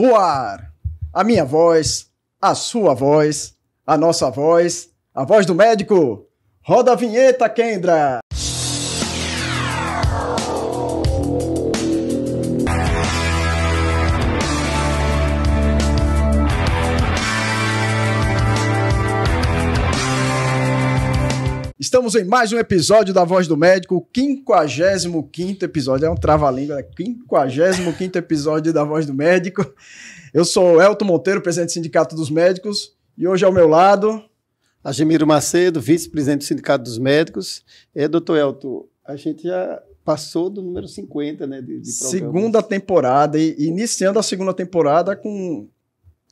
No ar, a minha voz, a sua voz, a nossa voz, a voz do médico. Roda a vinheta, Kendra! Estamos em mais um episódio da Voz do Médico, o 55º episódio, é um trava-língua, 55º episódio da Voz do Médico. Eu sou o Elton Monteiro, presidente do Sindicato dos Médicos, e hoje ao meu lado... Agemiro Macedo, vice-presidente do Sindicato dos Médicos. Doutor Elton, a gente já passou do número 50, né, de segunda temporada, e iniciando a segunda temporada com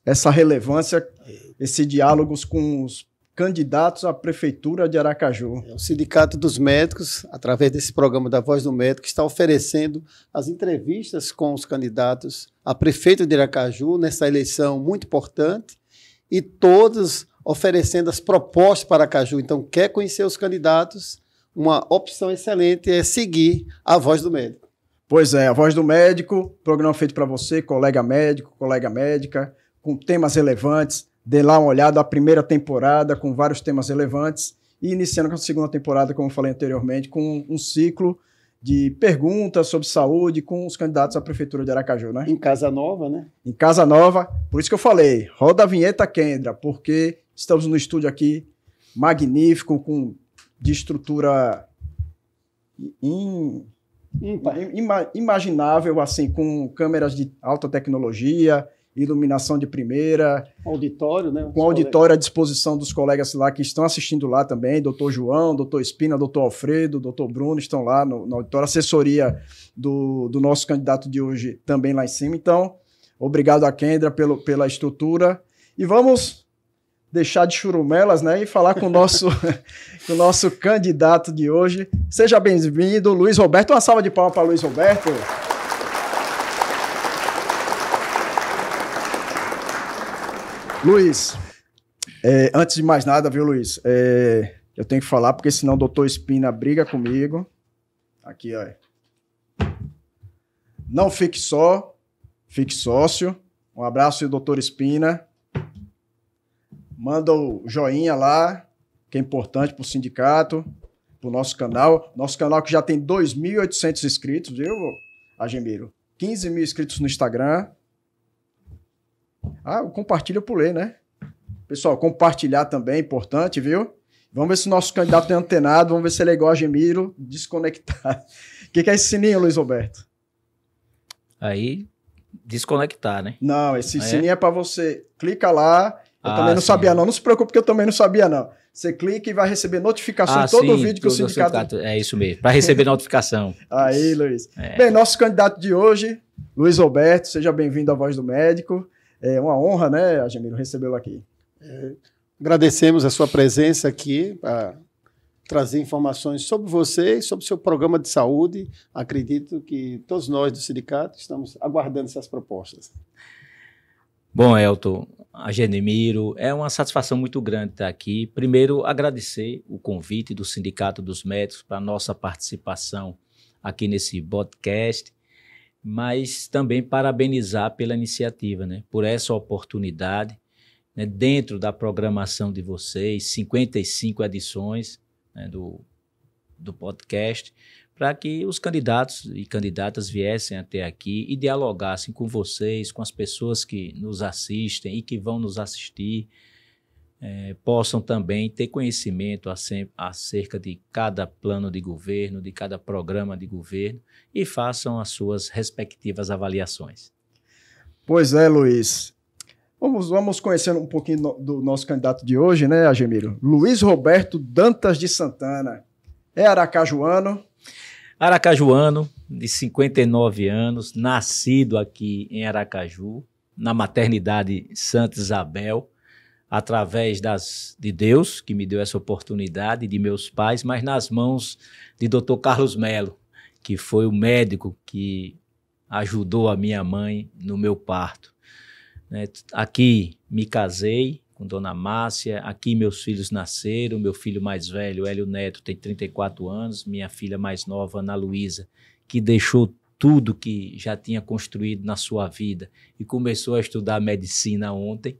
essa relevância, esse diálogos com os candidatos à Prefeitura de Aracaju. O Sindicato dos Médicos, através desse programa da Voz do Médico, está oferecendo as entrevistas com os candidatos a prefeito de Aracaju, nessa eleição muito importante, e todos oferecendo as propostas para Aracaju. Então, quer conhecer os candidatos? Uma opção excelente é seguir a Voz do Médico. Pois é, a Voz do Médico, programa feito para você, colega médico, colega médica, com temas relevantes. Dê lá uma olhada, a primeira temporada com vários temas relevantes e iniciando com a segunda temporada, como eu falei anteriormente, com um ciclo de perguntas sobre saúde com os candidatos à Prefeitura de Aracaju, né? Em Casa Nova, né? Em Casa Nova, por isso que eu falei, roda a vinheta, Kendra, porque estamos no estúdio aqui magnífico, de estrutura imaginável, assim, com câmeras de alta tecnologia, iluminação de primeira. Auditório, né? Com auditório à disposição dos colegas lá que estão assistindo lá também, doutor João, doutor Espina, doutor Alfredo, doutor Bruno, estão lá no auditório, assessoria do nosso candidato de hoje também lá em cima. Então, obrigado a Kendra pela estrutura. E vamos deixar de churumelas, né, e falar com o nosso, com o nosso candidato de hoje. Seja bem-vindo, Luiz Roberto. Uma salva de palmas para Luiz Roberto. Luiz, antes de mais nada, viu, Luiz? Eu tenho que falar, porque senão o doutor Espina briga comigo. Aqui, ó. Não fique só, fique sócio. Um abraço, doutor Espina. Manda o joinha lá, que é importante para o sindicato, para o nosso canal. Nosso canal que já tem 2.800 inscritos, viu, Agemiro? 15 mil inscritos no Instagram. O compartilha por ler, né? Pessoal, compartilhar também é importante, viu? Vamos ver se o nosso candidato é antenado, vamos ver se ele é igual a Gemiro, desconectado. O que é esse sininho, Luiz Roberto? Aí, desconectar, né? Não, esse sininho é para você. Clica lá. Eu também não sabia, não. Não se preocupe, que eu também não sabia, não. Você clica e vai receber notificações todo o vídeo que o sindicato... É isso mesmo, para receber notificação. Aí, Luiz. Bem, nosso candidato de hoje, Luiz Roberto, seja bem-vindo à Voz do Médico. É uma honra, né, Agemiro, recebê-lo aqui. Agradecemos a sua presença aqui para trazer informações sobre você e sobre o seu programa de saúde. Acredito que todos nós do sindicato estamos aguardando essas propostas. Bom, Elton, Agemiro, é uma satisfação muito grande estar aqui. Primeiro, agradecer o convite do Sindicato dos Médicos para a nossa participação aqui nesse podcast, mas também parabenizar pela iniciativa, né, por essa oportunidade, né, dentro da programação de vocês, 55 edições, né, do podcast, para que os candidatos e candidatas viessem até aqui e dialogassem com vocês, com as pessoas que nos assistem e que vão nos assistir, possam também ter conhecimento acerca de cada plano de governo, de cada programa de governo e façam as suas respectivas avaliações. Pois é, Luiz. Vamos conhecer um pouquinho do nosso candidato de hoje, né, Agemiro? Luiz Roberto Dantas de Santana. É aracajuano. Aracajuano, de 59 anos, nascido aqui em Aracaju, na maternidade Santa Isabel, através de Deus, que me deu essa oportunidade, de meus pais, mas nas mãos de Dr. Carlos Melo, que foi o médico que ajudou a minha mãe no meu parto. Aqui me casei com Dona Márcia, aqui meus filhos nasceram, meu filho mais velho, Hélio Neto, tem 34 anos, minha filha mais nova, Ana Luísa, que deixou tudo que já tinha construído na sua vida e começou a estudar medicina ontem.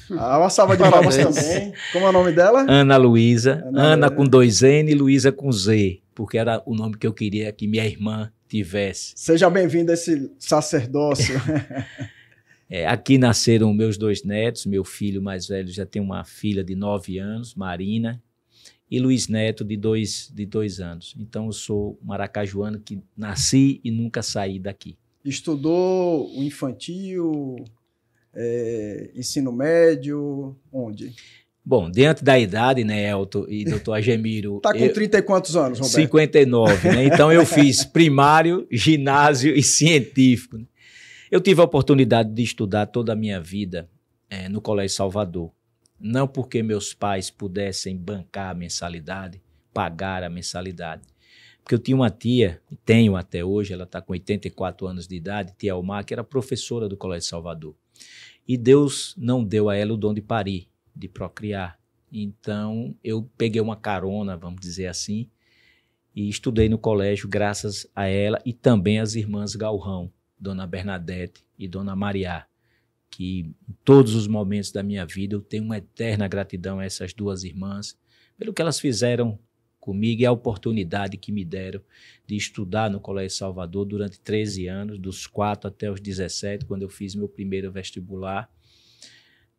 Uma salva de palmas também. Como é o nome dela? Ana Luísa. Ana com 2 N e Luísa com Z, porque era o nome que eu queria que minha irmã tivesse. Seja bem-vindo a esse sacerdócio. Aqui nasceram meus 2 netos, meu filho mais velho já tem uma filha de 9 anos, Marina, e Luiz Neto de 2 anos. Então eu sou maracajuano que nasci e nunca saí daqui. Estudou o infantil, ensino médio, onde? Bom, diante da idade, né, Elton e doutor Agemiro... Está com 30 e quantos anos, Roberto? 59, né? Então eu fiz primário, ginásio e científico. Eu tive a oportunidade de estudar toda a minha vida no Colégio Salvador. Não porque meus pais pudessem bancar a mensalidade, pagar a mensalidade. Porque eu tinha uma tia, e tenho até hoje, ela está com 84 anos de idade, tia Almar, que era professora do Colégio Salvador. E Deus não deu a ela o dom de parir, de procriar. Então eu peguei uma carona, vamos dizer assim, e estudei no colégio graças a ela e também as irmãs Galrão, Dona Bernadette e Dona Mariá, que em todos os momentos da minha vida eu tenho uma eterna gratidão a essas 2 irmãs, pelo que elas fizeram comigo e a oportunidade que me deram de estudar no Colégio Salvador durante 13 anos, dos 4 até os 17, quando eu fiz meu primeiro vestibular,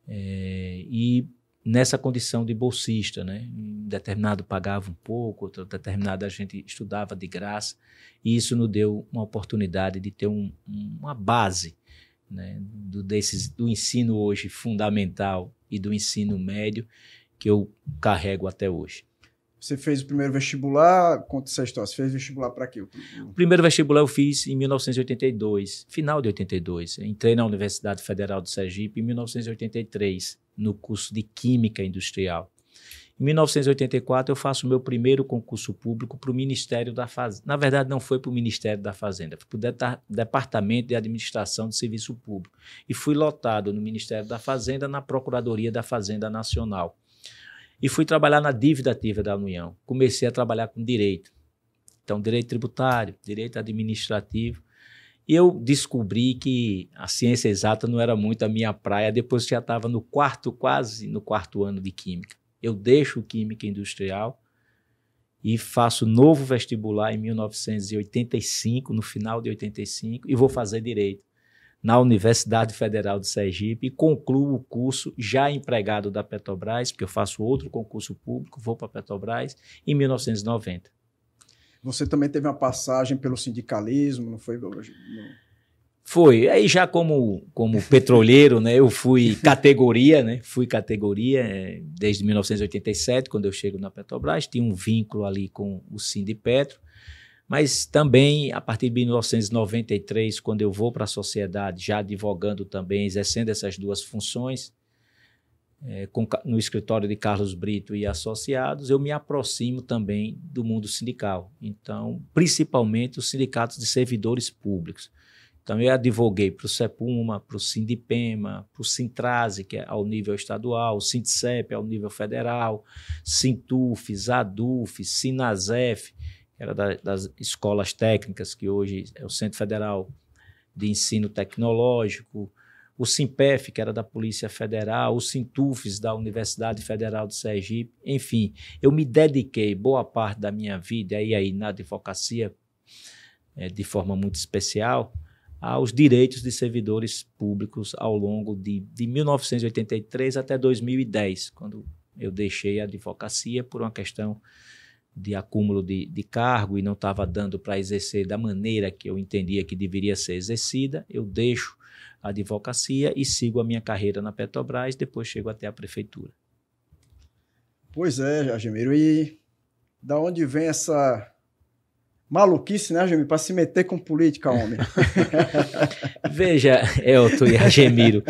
e nessa condição de bolsista, né? Em determinado pagava um pouco, outro determinado a gente estudava de graça, e isso nos deu uma oportunidade de ter uma base, né? do ensino hoje fundamental e do ensino médio que eu carrego até hoje. Você fez o primeiro vestibular, conta essa história, você fez vestibular para quê? O primeiro vestibular eu fiz em 1982, final de 82. Entrei na Universidade Federal do Sergipe em 1983, no curso de Química Industrial. Em 1984 eu faço o meu primeiro concurso público para o Ministério da Fazenda. Na verdade não foi para o Ministério da Fazenda, foi para o Departamento de Administração de Serviço Público. E fui lotado no Ministério da Fazenda, na Procuradoria da Fazenda Nacional. E fui trabalhar na dívida ativa da União. Comecei a trabalhar com direito. Então, direito tributário, direito administrativo. E eu descobri que a ciência exata não era muito a minha praia, depois que já estava quase no quarto ano de Química. Eu deixo Química Industrial e faço novo vestibular em 1985, no final de 85, e vou fazer Direito na Universidade Federal do Sergipe e concluo o curso já empregado da Petrobras, porque eu faço outro concurso público, vou para a Petrobras, em 1990. Você também teve uma passagem pelo sindicalismo, não foi? Foi. Aí já como petroleiro, né, eu fui categoria, desde 1987, quando eu chego na Petrobras, tinha um vínculo ali com o Sindipetro, mas também a partir de 1993, quando eu vou para a sociedade, já advogando também, exercendo essas 2 funções, no escritório de Carlos Brito e Associados, eu me aproximo também do mundo sindical. Então, principalmente os sindicatos de servidores públicos. Então, eu advoguei para o CEPUMA, para o Sindipema, para o Sintrase, que é ao nível estadual, o Sindicep ao nível federal, Sintuf, Aduf, Sinasef, que era das escolas técnicas, que hoje é o Centro Federal de Ensino Tecnológico, o Simpef, que era da Polícia Federal, o Sintufes, da Universidade Federal do Sergipe. Enfim, eu me dediquei boa parte da minha vida, e aí na advocacia, de forma muito especial, aos direitos de servidores públicos ao longo de 1983 até 2010, quando eu deixei a advocacia por uma questão de acúmulo de cargo e não estava dando para exercer da maneira que eu entendia que deveria ser exercida. Eu deixo a advocacia e sigo a minha carreira na Petrobras, depois chego até a prefeitura. Pois é, Agemiro, e da onde vem essa maluquice, né, Agemiro, para se meter com política, homem? Veja, Elton e Agemiro,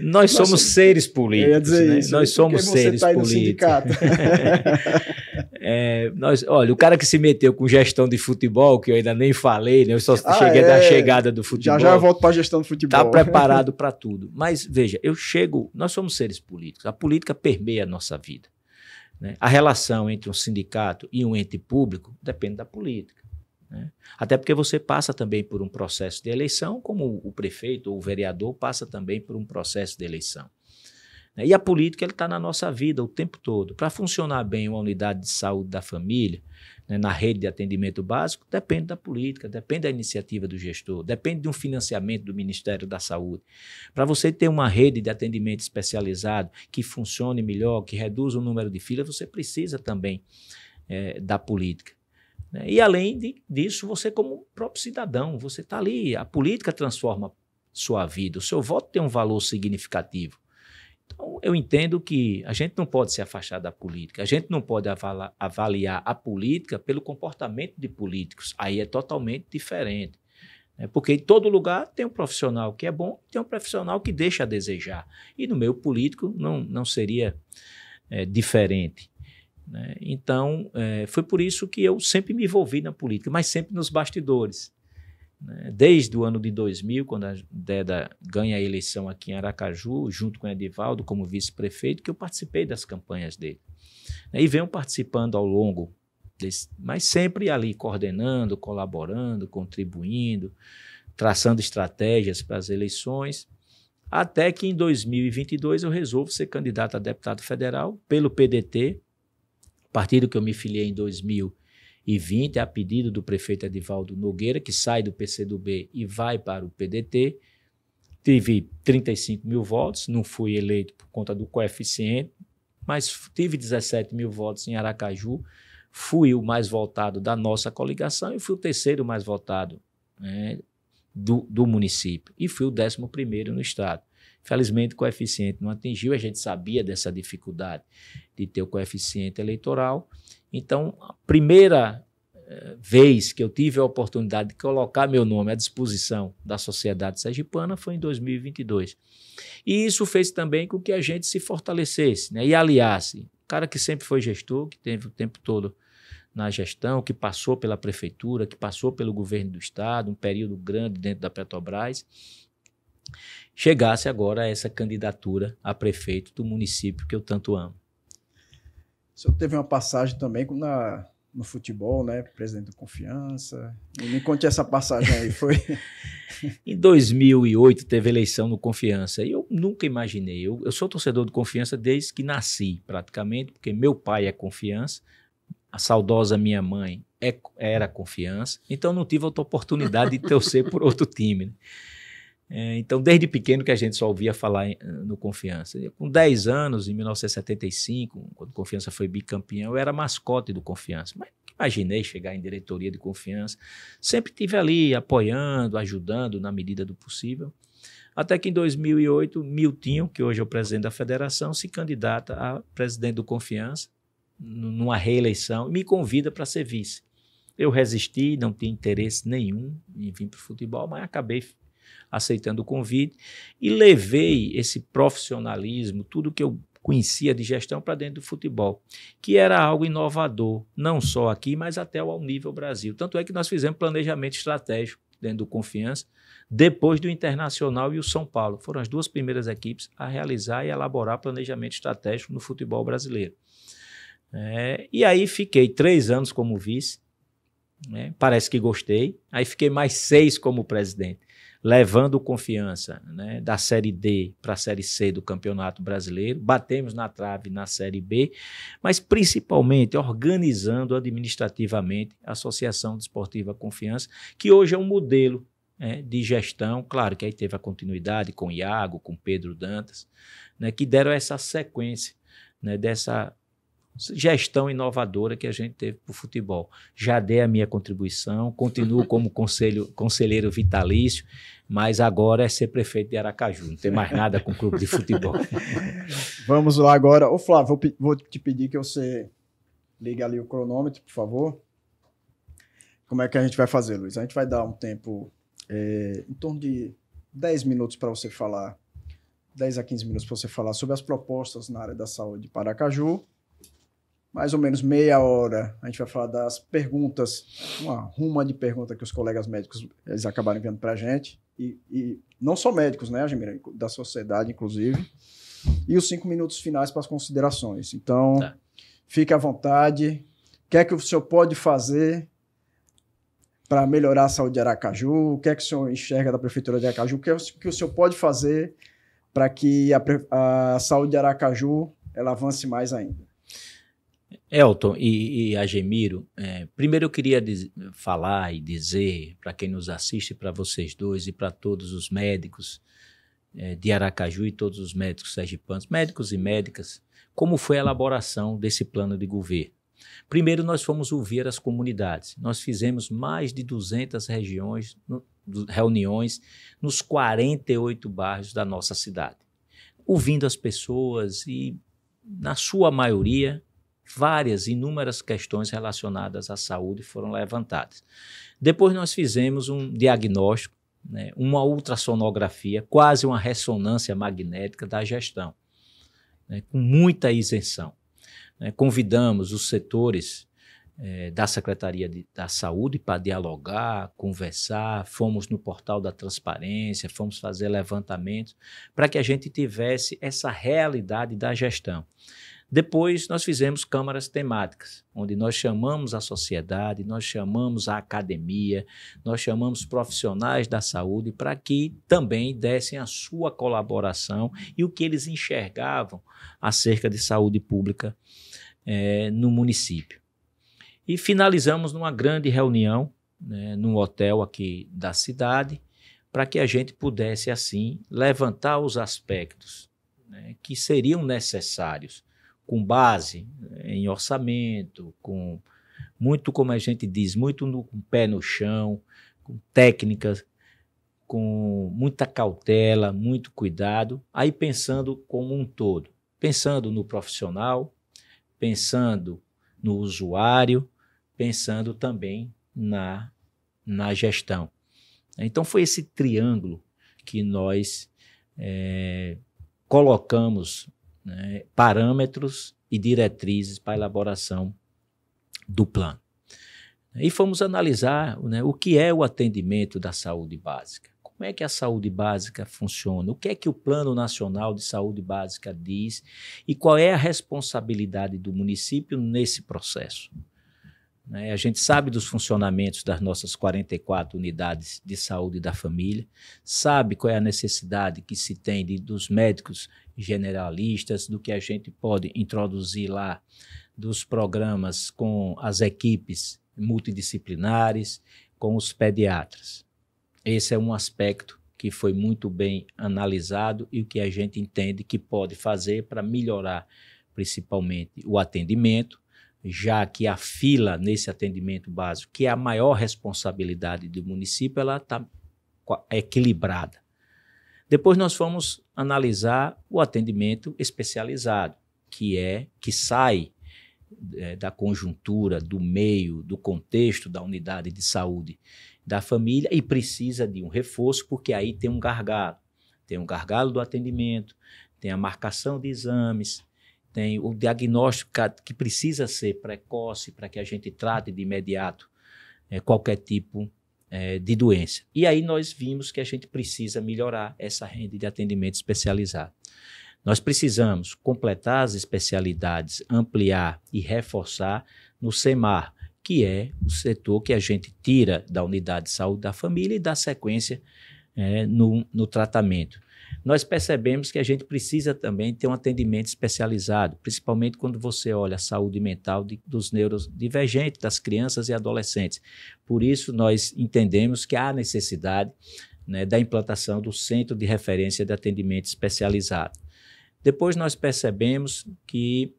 nós somos seres políticos. Eu ia dizer isso, nós somos seres políticos. Olha, o cara que se meteu com gestão de futebol, que eu ainda nem falei, né, eu só cheguei da chegada do futebol. Já eu volto para a gestão do futebol. Está preparado para tudo. Mas veja, nós somos seres políticos. A política permeia a nossa vida, né? A relação entre um sindicato e um ente público depende da política. né? Até porque você passa também por um processo de eleição, como o prefeito ou o vereador passa também por um processo de eleição. E a política está na nossa vida o tempo todo. Para funcionar bem uma unidade de saúde da família, né, na rede de atendimento básico, depende da política, depende da iniciativa do gestor, depende de um financiamento do Ministério da Saúde. Para você ter uma rede de atendimento especializado que funcione melhor, que reduza o número de filas, você precisa também da política. E além disso, você como próprio cidadão, você está ali, a política transforma sua vida, o seu voto tem um valor significativo. Então, eu entendo que a gente não pode se afastar da política, a gente não pode avaliar a política pelo comportamento de políticos, aí é totalmente diferente. Porque em todo lugar tem um profissional que é bom, tem um profissional que deixa a desejar. E no meio político não seria diferente. Então, foi por isso que eu sempre me envolvi na política, mas sempre nos bastidores. Desde o ano de 2000, quando a Deda ganha a eleição aqui em Aracaju, junto com o Edivaldo como vice-prefeito, que eu participei das campanhas dele. E venho participando ao longo mas sempre ali coordenando, colaborando, contribuindo, traçando estratégias para as eleições, até que em 2022 eu resolvo ser candidato a deputado federal pelo PDT, partido que eu me filiei em 2020, a pedido do prefeito Edivaldo Nogueira, que sai do PCdoB e vai para o PDT. Tive 35 mil votos, não fui eleito por conta do coeficiente, mas tive 17 mil votos em Aracaju, fui o mais votado da nossa coligação e fui o terceiro mais votado do município, e fui o 11º no estado. Felizmente o coeficiente não atingiu, a gente sabia dessa dificuldade de ter o coeficiente eleitoral. Então, a primeira vez que eu tive a oportunidade de colocar meu nome à disposição da sociedade sergipana foi em 2022. E isso fez também com que a gente se fortalecesse, e aliasse. O cara que sempre foi gestor, que teve o tempo todo na gestão, que passou pela prefeitura, que passou pelo governo do estado, um período grande dentro da Petrobras, chegasse agora a essa candidatura a prefeito do município que eu tanto amo. O senhor teve uma passagem também no futebol, né? Presidente do Confiança. Me conte essa passagem aí, foi? Em 2008 teve eleição no Confiança e eu nunca imaginei. Eu sou torcedor do Confiança desde que nasci, praticamente, porque meu pai é Confiança, a saudosa minha mãe era Confiança, então não tive outra oportunidade de torcer por outro time, né? Então, desde pequeno que a gente só ouvia falar no Confiança. Com 10 anos, em 1975, quando o Confiança foi bicampeão, eu era mascote do Confiança. Mas imaginei chegar em diretoria de Confiança. Sempre estive ali apoiando, ajudando na medida do possível. Até que em 2008, Miltinho, que hoje é o presidente da federação, se candidata a presidente do Confiança, numa reeleição, e me convida para ser vice. Eu resisti, não tinha interesse nenhum em vir para o futebol, mas acabei aceitando o convite e levei esse profissionalismo, tudo que eu conhecia de gestão para dentro do futebol, que era algo inovador, não só aqui, mas até ao nível Brasil. Tanto é que nós fizemos planejamento estratégico dentro do Confiança, depois do Internacional e o São Paulo. Foram as duas primeiras equipes a realizar e elaborar planejamento estratégico no futebol brasileiro. E aí fiquei 3 anos como vice, parece que gostei, aí fiquei mais 6 como presidente, levando Confiança, da Série D para a Série C do Campeonato Brasileiro, batemos na trave na Série B, mas principalmente organizando administrativamente a Associação Desportiva Confiança, que hoje é um modelo de gestão, claro que aí teve a continuidade com Iago, com Pedro Dantas, que deram essa sequência dessa gestão inovadora que a gente teve para o futebol. Já dei a minha contribuição, continuo como conselheiro vitalício, mas agora é ser prefeito de Aracaju, não tem mais nada com o clube de futebol. Vamos lá agora. Ô Flávio, vou te pedir que você ligue ali o cronômetro, por favor. Como é que a gente vai fazer, Luiz? A gente vai dar um tempo em torno de 10 minutos para você falar, 10 a 15 minutos para você falar sobre as propostas na área da saúde para Aracaju. Mais ou menos meia hora, a gente vai falar das perguntas, uma ruma de perguntas que os colegas médicos eles acabaram enviando para a gente, e não só médicos, né, Admira, da sociedade, inclusive, e os 5 minutos finais para as considerações. Então, Fique à vontade. O que é que o senhor pode fazer para melhorar a saúde de Aracaju? O que é que o senhor enxerga da Prefeitura de Aracaju? O que o senhor pode fazer para que a saúde de Aracaju ela avance mais ainda? Elton e Agemiro, primeiro eu queria falar e dizer para quem nos assiste, para vocês dois e para todos os médicos de Aracaju e todos os médicos sergipanos, médicos e médicas, como foi a elaboração desse plano de governo. Primeiro, nós fomos ouvir as comunidades. Nós fizemos mais de 200 reuniões nos 48 bairros da nossa cidade, ouvindo as pessoas e, na sua maioria, inúmeras questões relacionadas à saúde foram levantadas. Depois nós fizemos um diagnóstico, uma ultrassonografia, quase uma ressonância magnética da gestão, com muita isenção. Convidamos os setores da Secretaria da Saúde para dialogar, conversar, fomos no portal da transparência, fomos fazer levantamentos para que a gente tivesse essa realidade da gestão. Depois nós fizemos câmaras temáticas, onde nós chamamos a sociedade, nós chamamos a academia, nós chamamos profissionais da saúde para que também dessem a sua colaboração e o que eles enxergavam acerca de saúde pública no município. E finalizamos numa grande reunião, num hotel aqui da cidade, para que a gente pudesse, assim, levantar os aspectos que seriam necessários, com base em orçamento, muito, como a gente diz, muito com o pé no chão, com técnicas, com muita cautela, muito cuidado, aí pensando como um todo, pensando no profissional, pensando no usuário, pensando também na gestão. Então foi esse triângulo que nós colocamos parâmetros e diretrizes para a elaboração do plano. E fomos analisar o que é o atendimento da saúde básica, como é que a saúde básica funciona, o que é que o Plano Nacional de Saúde Básica diz e qual é a responsabilidade do município nesse processo. A gente sabe dos funcionamentos das nossas 44 unidades de saúde da família, sabe qual é a necessidade que se tem dos médicos generalistas, do que a gente pode introduzir lá, dos programas com as equipes multidisciplinares, com os pediatras. Esse é um aspecto que foi muito bem analisado e o que a gente entende que pode fazer para melhorar principalmente o atendimento, já que a fila nesse atendimento básico, que é a maior responsabilidade do município, ela está equilibrada. Depois nós fomos analisar o atendimento especializado, que sai da conjuntura, do meio, do contexto da unidade de saúde da família e precisa de um reforço, porque aí tem um gargalo. Tem um gargalo do atendimento, tem a marcação de exames, tem o diagnóstico que precisa ser precoce para que a gente trate de imediato qualquer tipo de doença. E aí nós vimos que a gente precisa melhorar essa rede de atendimento especializado. Nós precisamos completar as especialidades, ampliar e reforçar no SEMAR, que é o setor que a gente tira da unidade de saúde da família e dá sequência no tratamento. Nós percebemos que a gente precisa também ter um atendimento especializado, principalmente quando você olha a saúde mental dos neurodivergentes, das crianças e adolescentes. Por isso, nós entendemos que há necessidade da implantação do Centro de Referência de Atendimento Especializado. Depois nós percebemos que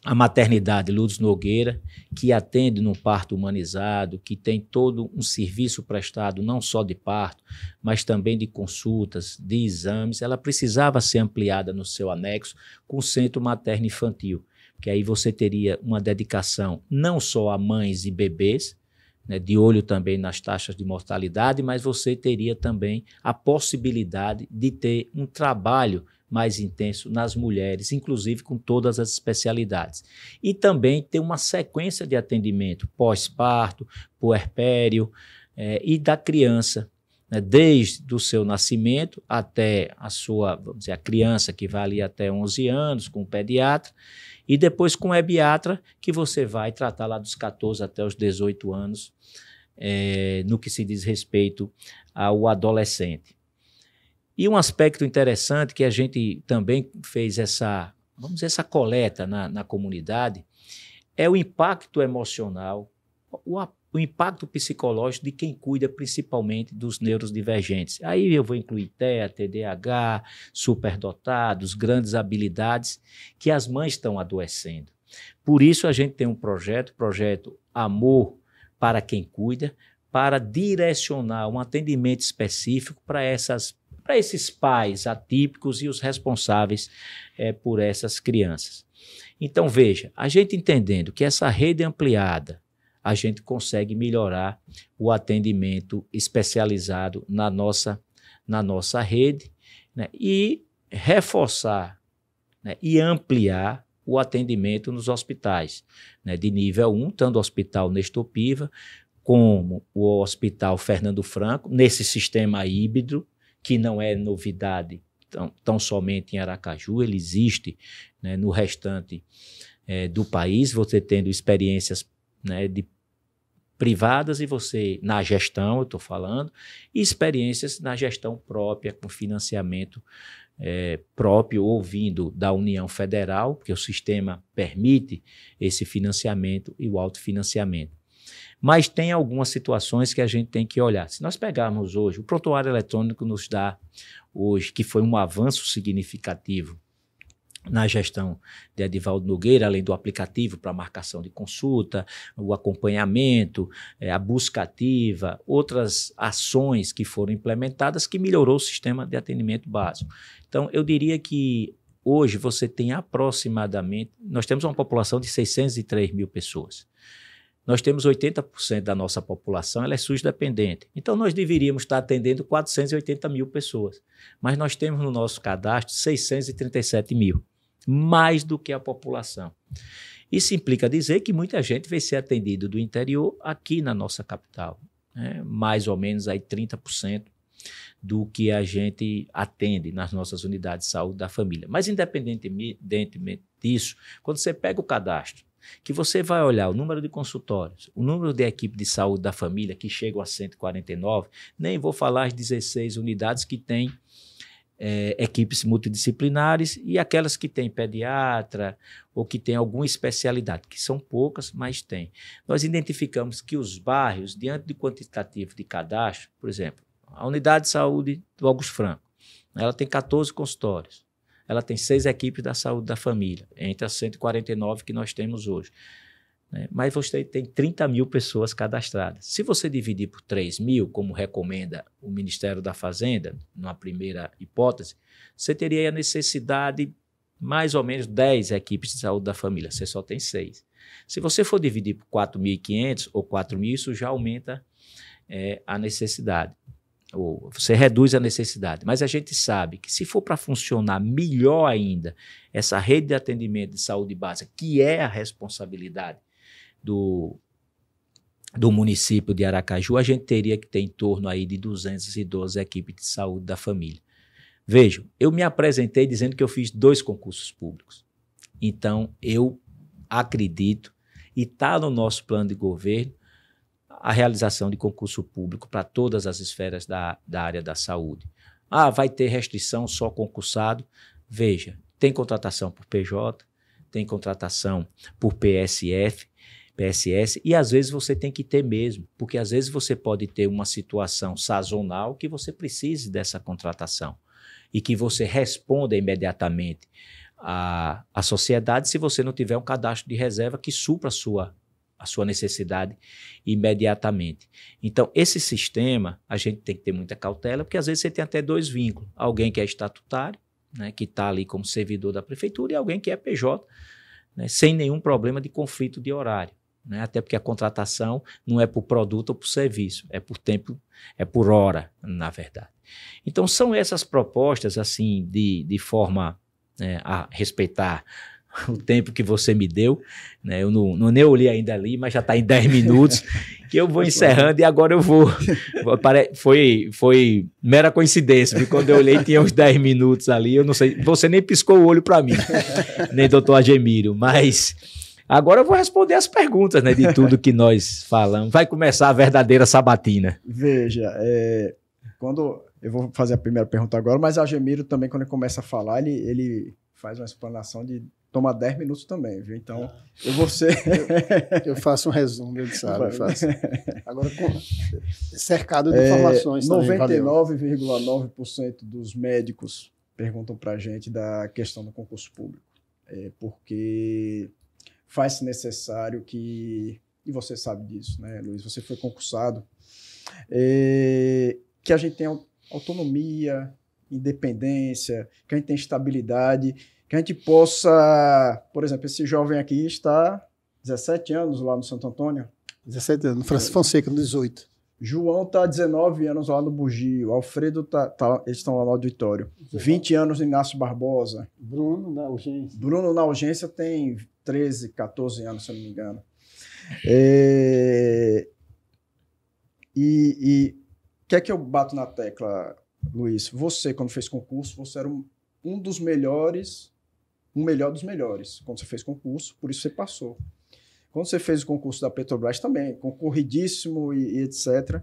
a maternidade Lourdes Nogueira, que atende num parto humanizado, que tem todo um serviço prestado não só de parto, mas também de consultas, de exames, ela precisava ser ampliada no seu anexo com o Centro Materno Infantil, que aí você teria uma dedicação não só a mães e bebês, de olho também nas taxas de mortalidade, mas você teria também a possibilidade de ter um trabalho mais intenso nas mulheres, inclusive com todas as especialidades. E também ter uma sequência de atendimento pós-parto, puerpério e da criança, desde o seu nascimento até a criança que vai ali até 11 anos com o pediatra, e depois com o ebiatra, que você vai tratar lá dos 14 até os 18 anos, no que se diz respeito ao adolescente. E um aspecto interessante que a gente também fez essa coleta na comunidade é o impacto emocional, o impacto psicológico de quem cuida principalmente dos neurodivergentes. Aí eu vou incluir TEA, TDAH, superdotados, grandes habilidades, que as mães estão adoecendo. Por isso a gente tem um projeto Amor para quem cuida, para direcionar um atendimento específico para esses pais atípicos e os responsáveis por essas crianças. Então, veja, a gente entendendo que essa rede ampliada, a gente consegue melhorar o atendimento especializado na nossa rede, né, e reforçar, né, e ampliar o atendimento nos hospitais, né, de nível 1, tanto o Hospital Nestor Piva, como o Hospital Fernando Franco, nesse sistema híbrido, que não é novidade tão somente em Aracaju, ele existe, né, no restante do país, você tendo experiências, né, privadas e você na gestão, eu estou falando, e experiências na gestão própria, com financiamento próprio ou vindo da União Federal, porque o sistema permite esse financiamento e o autofinanciamento. Mas tem algumas situações que a gente tem que olhar. Se nós pegarmos hoje, o prontuário eletrônico nos dá hoje, que foi um avanço significativo na gestão de Edivaldo Nogueira, além do aplicativo para marcação de consulta, o acompanhamento, a busca ativa, outras ações que foram implementadas que melhorou o sistema de atendimento básico. Então, eu diria que hoje você tem aproximadamente, nós temos uma população de 603 mil pessoas. Nós temos 80% da nossa população, ela é SUS dependente. Então, nós deveríamos estar atendendo 480 mil pessoas. Mas nós temos no nosso cadastro 637 mil, mais do que a população. Isso implica dizer que muita gente vai ser atendida do interior aqui na nossa capital, né? Mais ou menos aí 30% do que a gente atende nas nossas unidades de saúde da família. Mas, independentemente disso, quando você pega o cadastro, que você vai olhar o número de consultórios, o número de equipe de saúde da família, que chegam a 149, nem vou falar as 16 unidades que têm equipes multidisciplinares e aquelas que têm pediatra ou que têm alguma especialidade, que são poucas, mas tem. Nós identificamos que os bairros, diante do quantitativo de cadastro, por exemplo, a unidade de saúde do Augusto Franco, ela tem 14 consultórios. Ela tem 6 equipes da saúde da família, entre as 149 que nós temos hoje. Né? Mas você tem 30 mil pessoas cadastradas. Se você dividir por 3 mil, como recomenda o Ministério da Fazenda, numa primeira hipótese, você teria a necessidade de mais ou menos 10 equipes de saúde da família. Você só tem 6. Se você for dividir por 4.500 ou 4.000, isso já aumenta a necessidade. Ou você reduz a necessidade, mas a gente sabe que se for para funcionar melhor ainda essa rede de atendimento de saúde básica, que é a responsabilidade do município de Aracaju, a gente teria que ter em torno aí de 212 equipes de saúde da família. Vejam, eu me apresentei dizendo que eu fiz 2 concursos públicos, então eu acredito, e está no nosso plano de governo, a realização de concurso público para todas as esferas da área da saúde. Vai ter restrição só concursado? Veja, tem contratação por PJ, tem contratação por PSS, e às vezes você tem que ter mesmo, porque às vezes você pode ter uma situação sazonal que você precise dessa contratação e que você responda imediatamente à sociedade se você não tiver um cadastro de reserva que supra a sua necessidade imediatamente. Então, esse sistema, a gente tem que ter muita cautela, porque às vezes você tem até 2 vínculos. Alguém que é estatutário, né, que está ali como servidor da prefeitura, e alguém que é PJ, né, sem nenhum problema de conflito de horário. Né, até porque a contratação não é por produto ou por serviço, é por tempo, é por hora, na verdade. Então, são essas propostas, assim, de forma a respeitar o tempo que você me deu, né? Eu não nem olhei ainda ali, mas já está em 10 minutos, que eu vou encerrando e agora eu vou. Foi mera coincidência, porque quando eu olhei tinha uns 10 minutos ali, eu não sei, você nem piscou o olho para mim, nem doutor Agemiro, mas Agora eu vou responder as perguntas, né, de tudo que nós falamos. Vai começar a verdadeira sabatina. Veja, quando eu vou fazer a primeira pergunta agora, mas a Agemiro também, quando ele começa a falar, ele faz uma explanação de toma 10 minutos também, viu? Então, eu vou ser... eu faço um resumo, ele sabe, eu faço. Agora, cercado de informações também, 99,9% dos médicos perguntam para a gente da questão do concurso público, porque faz-se necessário que, e você sabe disso, né, Luiz, você foi concursado, que a gente tenha autonomia, independência, que a gente tenha estabilidade, que a gente possa, por exemplo, esse jovem aqui está 17 anos lá no Santo Antônio. 17 anos, no Francisco Fonseca, no 18. João está 19 anos lá no Bugio, Alfredo eles estão lá no auditório. 20 anos no Inácio Barbosa. Bruno na urgência. Bruno na urgência tem 13, 14 anos, se eu não me engano. E o que é que eu bato na tecla, Luiz? Você, quando fez concurso, você era um dos melhores, o melhor dos melhores, quando você fez concurso, por isso você passou. Quando você fez o concurso da Petrobras também, concorridíssimo e etc.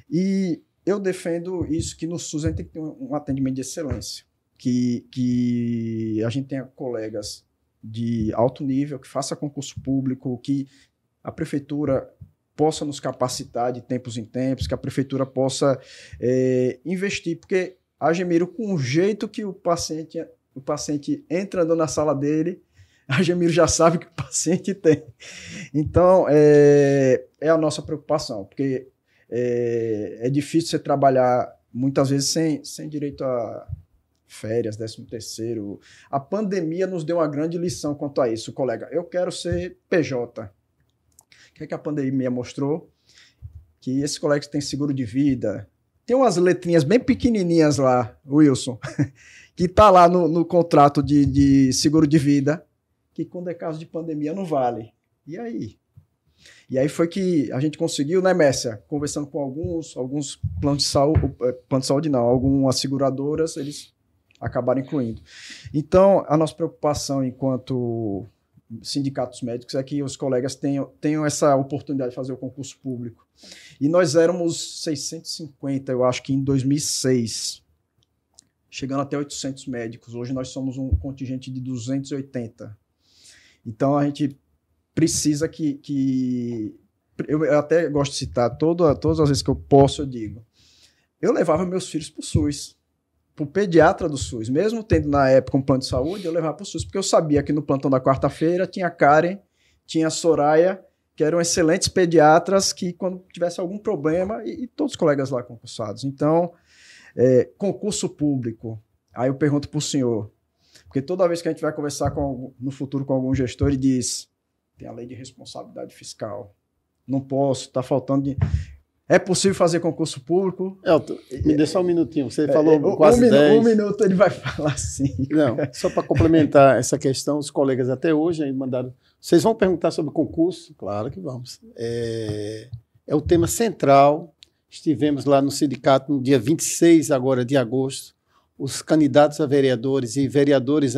E eu defendo isso, que no SUS a gente tem que ter um atendimento de excelência, que a gente tenha colegas de alto nível, que faça concurso público, que a prefeitura possa nos capacitar de tempos em tempos, que a prefeitura possa investir, porque a Agemiro, com o jeito que o paciente entra andando na sala dele, a Agemiro já sabe o que o paciente tem. Então, é a nossa preocupação, porque é difícil você trabalhar, muitas vezes, sem direito a férias, 13º. A pandemia nos deu uma grande lição quanto a isso, colega. Eu quero ser PJ. O que é que a pandemia mostrou? Que esses colegas têm seguro de vida. Tem umas letrinhas bem pequenininhas lá, Wilson, que está lá no contrato de seguro de vida, que quando é caso de pandemia não vale. E aí? E aí foi que a gente conseguiu, né, Mércia? Conversando com alguns planos de saúde não, algumas seguradoras, eles acabaram incluindo. Então, a nossa preocupação enquanto sindicatos médicos é que os colegas tenham essa oportunidade de fazer o concurso público. E nós éramos 650, eu acho que em 2006, chegando até 800 médicos. Hoje nós somos um contingente de 280. Então a gente precisa que eu até gosto de citar, todas as vezes que eu posso, eu digo, eu levava meus filhos para o SUS, para o pediatra do SUS, mesmo tendo na época um plano de saúde, eu levava para o SUS, porque eu sabia que no plantão da quarta-feira tinha a Karen, tinha a Soraya, que eram excelentes pediatras, que quando tivesse algum problema, e todos os colegas lá concursados. Então, concurso público, aí eu pergunto para o senhor, porque toda vez que a gente vai conversar no futuro com algum gestor, ele diz, tem a lei de responsabilidade fiscal, não posso, está faltando... É possível fazer concurso público? Elton, me dê só um minutinho, você falou quase 10. Um minuto ele vai falar assim. Não, só para complementar essa questão, os colegas até hoje aí mandaram... Vocês vão perguntar sobre concurso? Claro que vamos. É o tema central. Estivemos lá no sindicato no dia 26 agora de agosto. Os candidatos a vereadores e vereadores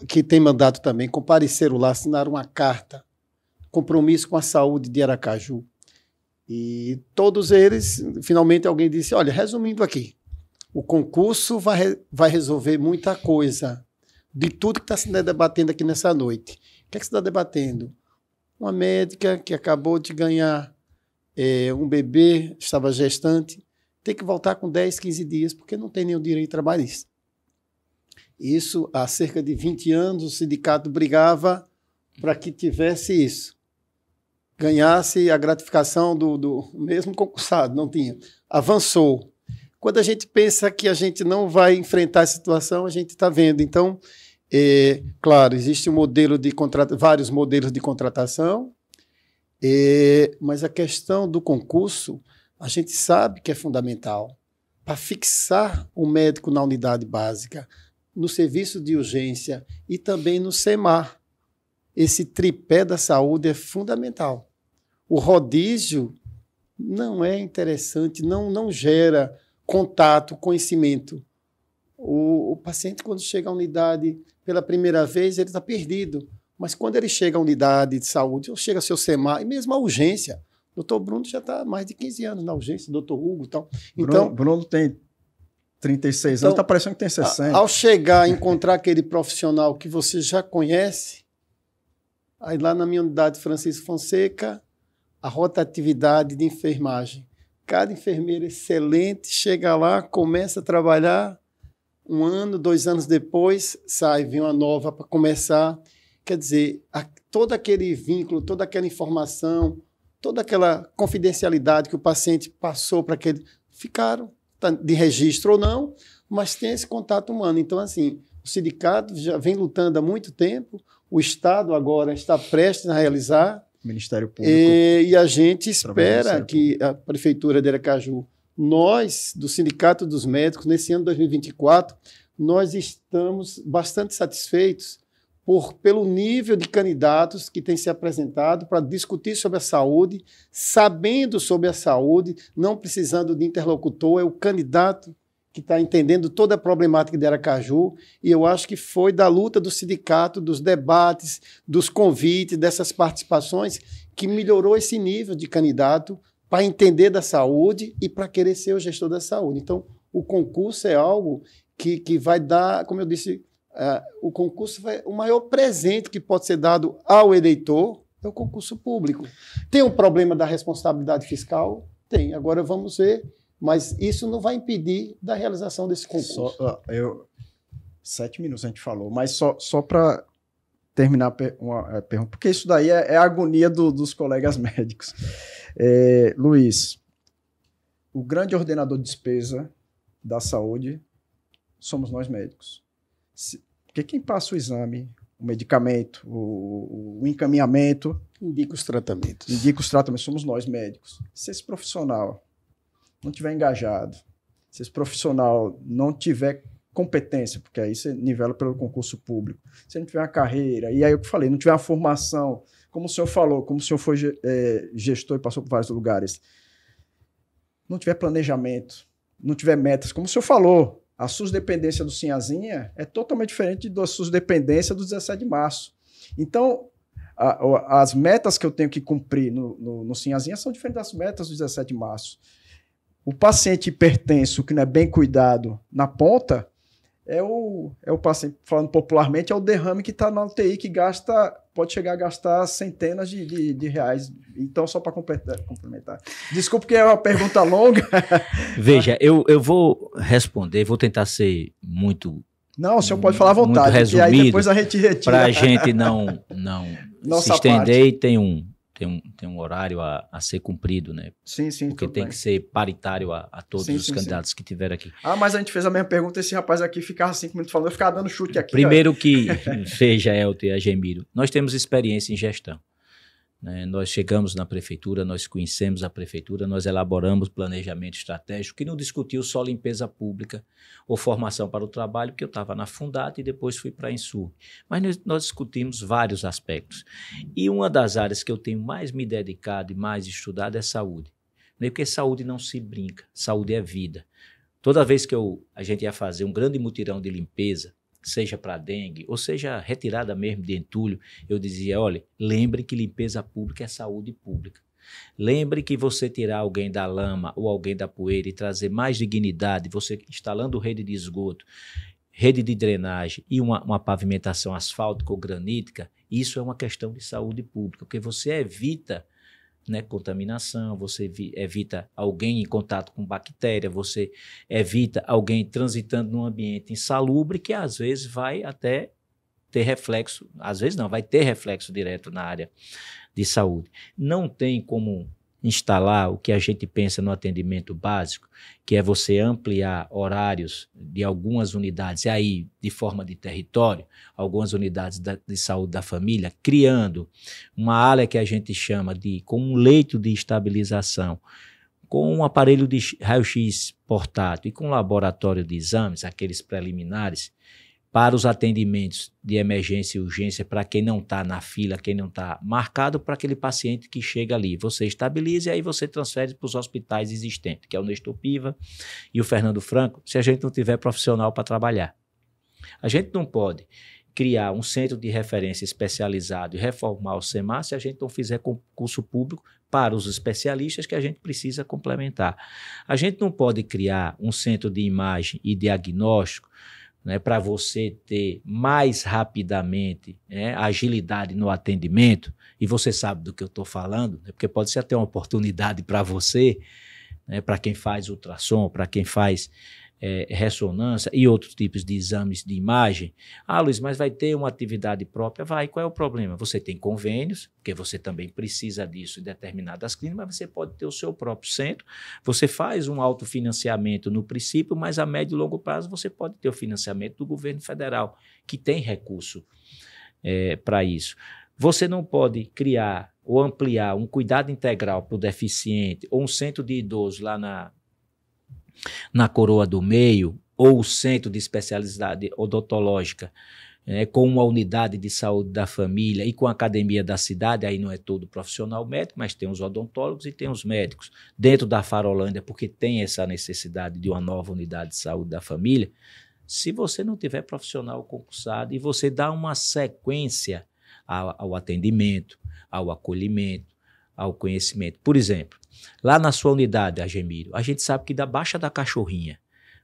que têm mandato também compareceram lá, assinaram uma carta, compromisso com a saúde de Aracaju. E todos eles, finalmente alguém disse, olha, resumindo aqui, o concurso vai resolver muita coisa de tudo que está se debatendo aqui nessa noite. O que é que você está debatendo? Uma médica que acabou de ganhar um bebê, estava gestante, tem que voltar com 10, 15 dias, porque não tem nenhum direito trabalhista. Isso, há cerca de 20 anos, o sindicato brigava para que tivesse isso. Ganhasse a gratificação do mesmo concursado, não tinha. Avançou. Quando a gente pensa que a gente não vai enfrentar a situação, a gente está vendo. Então, claro, existe vários modelos de contratação, mas a questão do concurso, a gente sabe que é fundamental para fixar o médico na unidade básica, no serviço de urgência e também no SEMAR. Esse tripé da saúde é fundamental. O rodízio não é interessante, não gera contato, conhecimento. O paciente, quando chega à unidade pela primeira vez, ele está perdido. Mas quando ele chega à unidade de saúde, ou chega ao seu SEMAR, e mesmo a urgência, o doutor Bruno já está há mais de 15 anos na urgência, o doutor Hugo e tal. Então, Bruno tem 36 anos, está parecendo que tem 60. Ao chegar e encontrar aquele profissional que você já conhece, aí lá na minha unidade Francisco Fonseca, a rotatividade de enfermagem. Cada enfermeira excelente chega lá, começa a trabalhar, 1 ano, 2 anos depois, sai, vem uma nova para começar. Quer dizer, todo aquele vínculo, toda aquela informação, toda aquela confidencialidade que o paciente passou para aquele... Ficaram de registro ou não, mas tem esse contato humano. Então, assim, o sindicato já vem lutando há muito tempo, o Estado agora está prestes a realizar, Ministério Público. E a gente espera que a Prefeitura de Aracaju, nós, do Sindicato dos Médicos, nesse ano 2024, nós estamos bastante satisfeitos pelo nível de candidatos que têm se apresentado para discutir sobre a saúde, sabendo sobre a saúde, não precisando de interlocutor, é o candidato que está entendendo toda a problemática de Aracaju, e eu acho que foi da luta do sindicato, dos debates, dos convites, dessas participações, que melhorou esse nível de candidato para entender da saúde e para querer ser o gestor da saúde. Então, o concurso é algo que vai dar, como eu disse, o concurso o maior presente que pode ser dado ao eleitor é o concurso público. Tem um problema da responsabilidade fiscal? Tem. Agora vamos ver, mas isso não vai impedir da realização desse concurso. 7 minutos a gente falou, mas só para terminar uma pergunta, porque isso daí é a agonia dos colegas médicos. Luiz, o grande ordenador de despesa da saúde somos nós médicos. Porque quem passa o exame, o medicamento, o encaminhamento... Indica os tratamentos. Somos nós médicos. Se esse profissional não tiver engajado, se esse profissional não tiver competência, porque aí você nivela pelo concurso público, se ele não tiver uma carreira, e aí eu que falei, não tiver uma formação, como o senhor falou, como o senhor foi gestor e passou por vários lugares, não tiver planejamento, não tiver metas, como o senhor falou, a SUS-dependência do Sinhazinha é totalmente diferente da SUS-dependência do 17 de março. Então, as metas que eu tenho que cumprir no Sinhazinha são diferentes das metas do 17 de março. O paciente hipertenso, que não é bem cuidado na ponta, é o paciente, falando popularmente, é o derrame que está na UTI, que pode chegar a gastar centenas de reais. Então, só para complementar. Desculpe que é uma pergunta longa. Veja, eu vou responder, vou tentar ser muito... Não, o senhor pode falar à vontade, muito resumido, aí depois a gente retira. Para a gente não se estender, e tem um horário a ser cumprido, né? Sim, porque tem que ser paritário a todos os candidatos que tiveram aqui. Mas a gente fez a mesma pergunta, esse rapaz aqui ficava 5 minutos falando, eu ficava dando chute aqui. Primeiro que, veja, Elton e Agemiro, nós temos experiência em gestão. Né? Nós chegamos na prefeitura, nós conhecemos a prefeitura, nós elaboramos planejamento estratégico, que não discutiu só limpeza pública ou formação para o trabalho, porque eu estava na Fundata e depois fui para a Insur. Mas nós discutimos vários aspectos. E uma das áreas que eu tenho mais me dedicado e mais estudado é saúde. Porque saúde não se brinca, saúde é vida. Toda vez que a gente ia fazer um grande mutirão de limpeza, seja para dengue, ou seja retirada mesmo de entulho, eu dizia, olha, lembre que limpeza pública é saúde pública. Lembre que você tirar alguém da lama ou alguém da poeira e trazer mais dignidade, você instalando rede de esgoto, rede de drenagem e uma pavimentação asfáltica ou granítica, isso é uma questão de saúde pública, porque você evita contaminação, você evita alguém em contato com bactéria, você evita alguém transitando num ambiente insalubre que às vezes vai até ter reflexo, às vezes não, vai ter reflexo direto na área de saúde. Não tem como instalar o que a gente pensa no atendimento básico, que é você ampliar horários de algumas unidades, e aí de forma de território, algumas unidades de saúde da família, criando uma área que a gente chama com um leito de estabilização, com um aparelho de raio-x portátil e com um laboratório de exames, aqueles preliminares, para os atendimentos de emergência e urgência, para quem não está na fila, quem não está marcado, para aquele paciente que chega ali. Você estabiliza e aí você transfere para os hospitais existentes, que é o Nestor Piva e o Fernando Franco, se a gente não tiver profissional para trabalhar. A gente não pode criar um centro de referência especializado e reformar o SEMAR se a gente não fizer concurso público para os especialistas que a gente precisa complementar. A gente não pode criar um centro de imagem e diagnóstico, né, para você ter mais rapidamente, né, agilidade no atendimento, e você sabe do que eu estou falando, né, porque pode ser até uma oportunidade para você, né, para quem faz ultrassom, para quem faz ressonância e outros tipos de exames de imagem. Ah, Luiz, mas vai ter uma atividade própria? Vai. Qual é o problema? Você tem convênios, porque você também precisa disso em determinadas clínicas, mas você pode ter o seu próprio centro. Você faz um autofinanciamento no princípio, mas a médio e longo prazo você pode ter o financiamento do governo federal, que tem recurso para isso. Você não pode criar ou ampliar um cuidado integral para o deficiente ou um centro de idosos lá na Coroa do Meio, ou o centro de especialidade odontológica, com uma unidade de saúde da família e com a academia da cidade, aí não é todo profissional médico, mas tem os odontólogos e tem os médicos. Dentro da Farolândia, porque tem essa necessidade de uma nova unidade de saúde da família, se você não tiver profissional concursado e você dá uma sequência ao atendimento, ao acolhimento, ao conhecimento. Por exemplo, lá na sua unidade, Agemiro, a gente sabe que da Baixa da Cachorrinha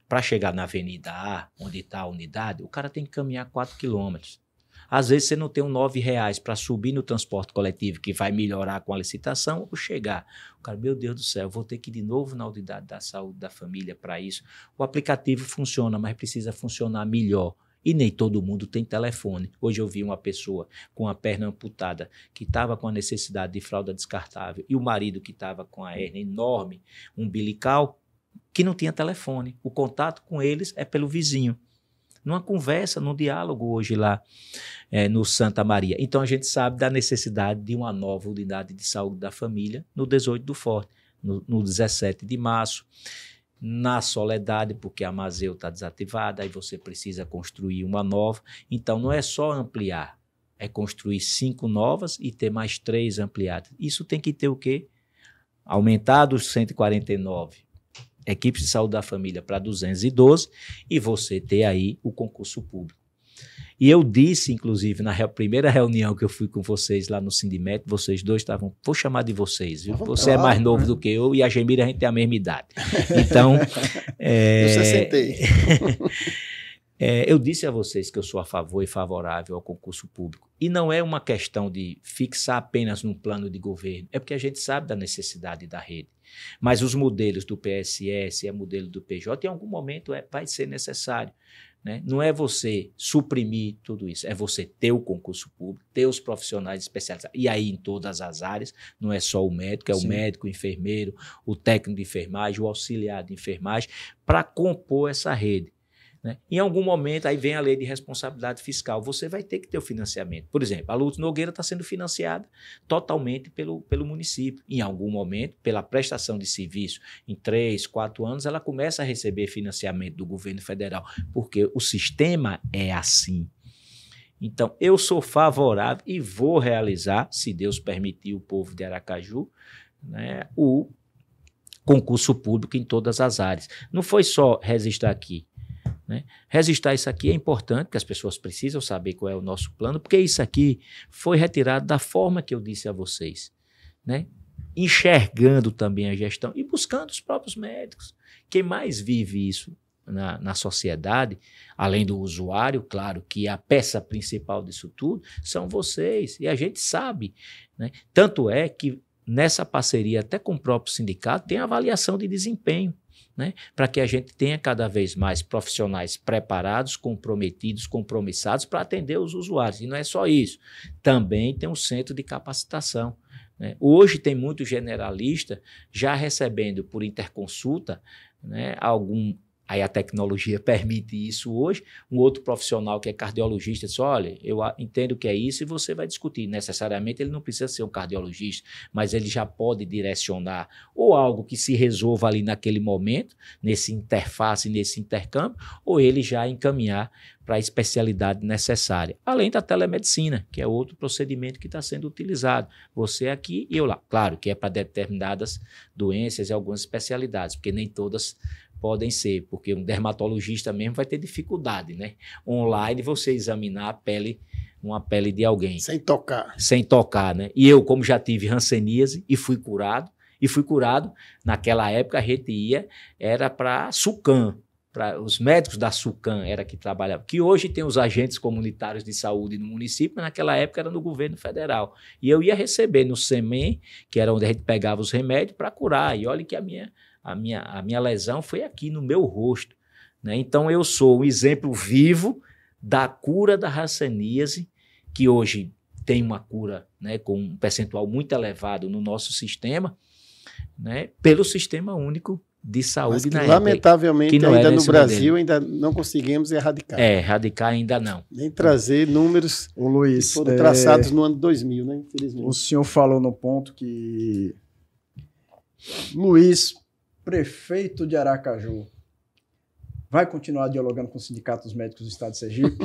para chegar na Avenida A, onde está a unidade, o cara tem que caminhar 4 quilômetros. Às vezes você não tem R$9 para subir no transporte coletivo, que vai melhorar com a licitação, ou chegar. O cara, meu Deus do céu, vou ter que ir de novo na unidade da saúde da família para isso. O aplicativo funciona, mas precisa funcionar melhor. E nem todo mundo tem telefone. Hoje eu vi uma pessoa com a perna amputada que estava com a necessidade de fralda descartável e o marido que estava com a hérnia enorme, umbilical, que não tinha telefone. O contato com eles é pelo vizinho. Numa conversa, num diálogo hoje lá no Santa Maria. Então a gente sabe da necessidade de uma nova unidade de saúde da família no 18 do Forte, no 17 de março. Na Soledade, porque a Mazeu está desativada, aí você precisa construir uma nova. Então, não é só ampliar, é construir 5 novas e ter mais 3 ampliadas. Isso tem que ter o quê? Aumentar dos 149 equipes de saúde da família para 212 e você ter aí o concurso público. E eu disse, inclusive, na primeira reunião que eu fui com vocês lá no Sindimet, vocês dois estavam, vou chamar de vocês, viu? Você é mais novo do que eu e a Gemira a gente tem a mesma idade. Então, eu 60. Eu disse a vocês que eu sou a favor e favorável ao concurso público. E não é uma questão de fixar apenas num plano de governo, é porque a gente sabe da necessidade da rede. Mas os modelos do PSS e o modelo do PJ, em algum momento vai ser necessário. Né? Não é você suprimir tudo isso, é você ter o concurso público, ter os profissionais especializados, e aí em todas as áreas, não é só o médico, é Sim. o médico, o enfermeiro, o técnico de enfermagem, o auxiliar de enfermagem, para compor essa rede. Né? Em algum momento, aí vem a lei de responsabilidade fiscal, você vai ter que ter o financiamento. Por exemplo, a Lourdes Nogueira está sendo financiada totalmente pelo município. Em algum momento, pela prestação de serviço, em 3, 4 anos, ela começa a receber financiamento do governo federal, porque o sistema é assim. Então, eu sou favorável e vou realizar, se Deus permitir o povo de Aracaju, né, o concurso público em todas as áreas. Não foi só registrar aqui. Né? Registrar isso aqui é importante, porque as pessoas precisam saber qual é o nosso plano, porque isso aqui foi retirado da forma que eu disse a vocês, né? Enxergando também a gestão e buscando os próprios médicos. Quem mais vive isso na sociedade, além do usuário, claro que a peça principal disso tudo, são vocês, e a gente sabe. Né? Tanto é que nessa parceria até com o próprio sindicato tem avaliação de desempenho. Né? Para que a gente tenha cada vez mais profissionais preparados, comprometidos, compromissados para atender os usuários. E não é só isso, também tem um centro de capacitação. Né? Hoje tem muito generalista já recebendo por interconsulta, né, aí a tecnologia permite isso hoje, um outro profissional que é cardiologista diz, olha, eu entendo o que é isso e você vai discutir. Necessariamente ele não precisa ser um cardiologista, mas ele já pode direcionar ou algo que se resolva ali naquele momento, nesse interface, nesse intercâmbio, ou ele já encaminhar para a especialidade necessária. Além da telemedicina, que é outro procedimento que está sendo utilizado. Você aqui e eu lá. Claro que é para determinadas doenças e algumas especialidades, porque nem todas podem ser, porque um dermatologista mesmo vai ter dificuldade, né? Online você examinar a pele, uma pele de alguém. Sem tocar. Sem tocar, né? E eu, como já tive hanseníase e fui curado, naquela época a gente era para SUCAM, para os médicos da SUCAM era que trabalhavam, que hoje tem os agentes comunitários de saúde no município, mas naquela época era no governo federal. E eu ia receber no SEMEN, que era onde a gente pegava os remédios para curar. E olha que a minha lesão foi aqui no meu rosto, né? Então eu sou um exemplo vivo da cura da hanseníase, que hoje tem uma cura, né, com um percentual muito elevado no nosso sistema, né, pelo Sistema Único de Saúde. Mas que, lamentavelmente, que ainda no Brasil ainda não conseguimos erradicar. Erradicar ainda não. Nem trazer números o Luiz, que foram traçados no ano 2000, né? Infelizmente. O senhor falou no ponto que Luiz, prefeito de Aracaju, vai continuar dialogando com o Sindicato dos Médicos do Estado de Sergipe?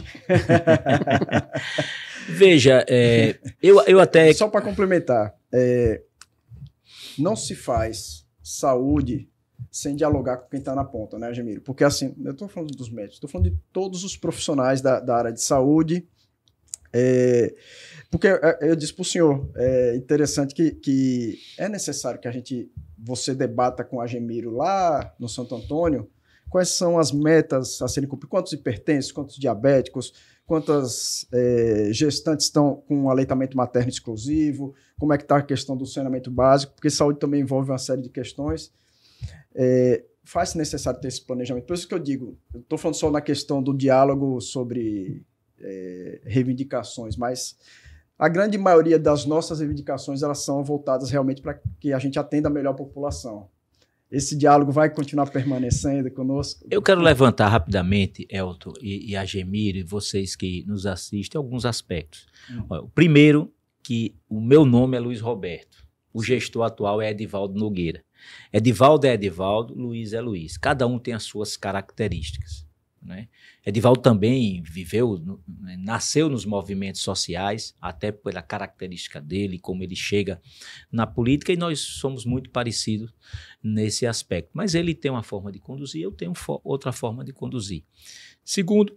Veja, eu até... Só para complementar, não se faz saúde sem dialogar com quem está na ponta, né, Gemiro? Porque assim, eu estou falando dos médicos, estou falando de todos os profissionais da área de saúde, porque eu disse para o senhor, é interessante que é necessário que você debata com a Gemiro lá no Santo Antônio, quais são as metas a serem cumpridas, quantos hipertensos, quantos diabéticos, quantas gestantes estão com aleitamento materno exclusivo, como é que está a questão do saneamento básico, porque saúde também envolve uma série de questões. Faz-se necessário ter esse planejamento. Por isso que eu digo, eu estou falando só na questão do diálogo sobre reivindicações, mas a grande maioria das nossas reivindicações elas são voltadas realmente para que a gente atenda melhor a população. Esse diálogo vai continuar permanecendo conosco? Eu quero levantar rapidamente, Elton e a Gemiro, e vocês que nos assistem, alguns aspectos. O primeiro, que o meu nome é Luiz Roberto. O gestor atual é Edivaldo Nogueira. Edivaldo é Edivaldo, Luiz é Luiz. Cada um tem as suas características, né? Edivaldo também nasceu nos movimentos sociais, até pela característica dele, como ele chega na política, e nós somos muito parecidos nesse aspecto. Mas ele tem uma forma de conduzir, eu tenho outra forma de conduzir. Segundo,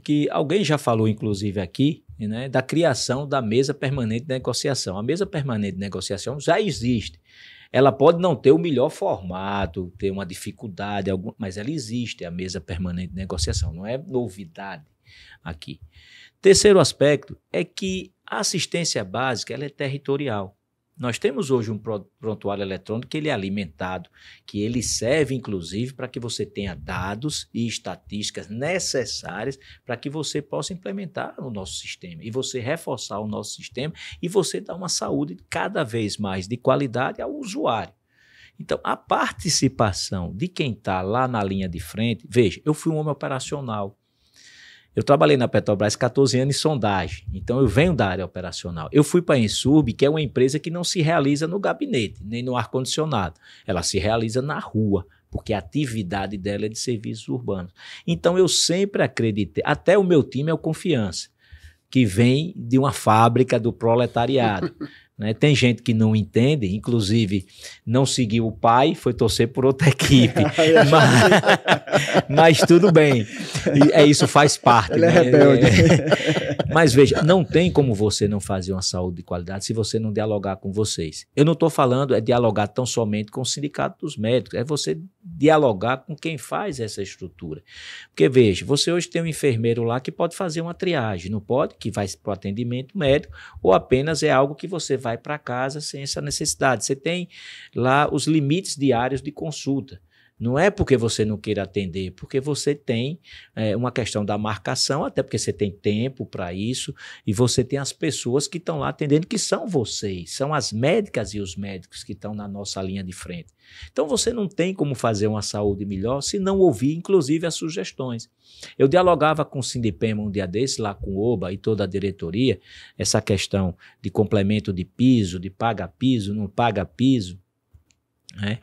que alguém já falou, inclusive aqui, né, da criação da mesa permanente de negociação. A mesa permanente de negociação já existe. Ela pode não ter o melhor formato, ter uma dificuldade, mas ela existe, a mesa permanente de negociação, não é novidade aqui. Terceiro aspecto é que a assistência básica ela é territorial. Nós temos hoje um prontuário eletrônico que ele é alimentado, que ele serve, inclusive, para que você tenha dados e estatísticas necessárias para que você possa implementar o nosso sistema e você reforçar o nosso sistema e você dar uma saúde cada vez mais de qualidade ao usuário. Então, a participação de quem está lá na linha de frente... Veja, eu fui um homem operacional. Eu trabalhei na Petrobras 14 anos em sondagem, então eu venho da área operacional. Eu fui para a Ensurb, que é uma empresa que não se realiza no gabinete, nem no ar-condicionado. Ela se realiza na rua, porque a atividade dela é de serviços urbanos. Então eu sempre acreditei, até o meu time é o Confiança, que vem de uma fábrica do proletariado. Né? Tem gente que não entende, inclusive não seguiu o pai, foi torcer por outra equipe. mas tudo bem, isso faz parte. Ele né? é rebelde. Mas veja, não tem como você não fazer uma saúde de qualidade se você não dialogar com vocês. Eu não estou falando dialogar tão somente com o Sindicato dos Médicos, é você dialogar com quem faz essa estrutura. Porque veja, você hoje tem um enfermeiro lá que pode fazer uma triagem, não pode, que vai para o atendimento médico, ou apenas é algo que você vai para casa sem essa necessidade. Você tem lá os limites diários de consulta. Não é porque você não queira atender, porque você tem uma questão da marcação, até porque você tem tempo para isso, e você tem as pessoas que estão lá atendendo, que são vocês, são as médicas e os médicos que estão na nossa linha de frente. Então você não tem como fazer uma saúde melhor se não ouvir, inclusive, as sugestões. Eu dialogava com o Sindipema um dia desse, lá com o Oba e toda a diretoria, essa questão de complemento de piso, de paga piso, não paga piso, né?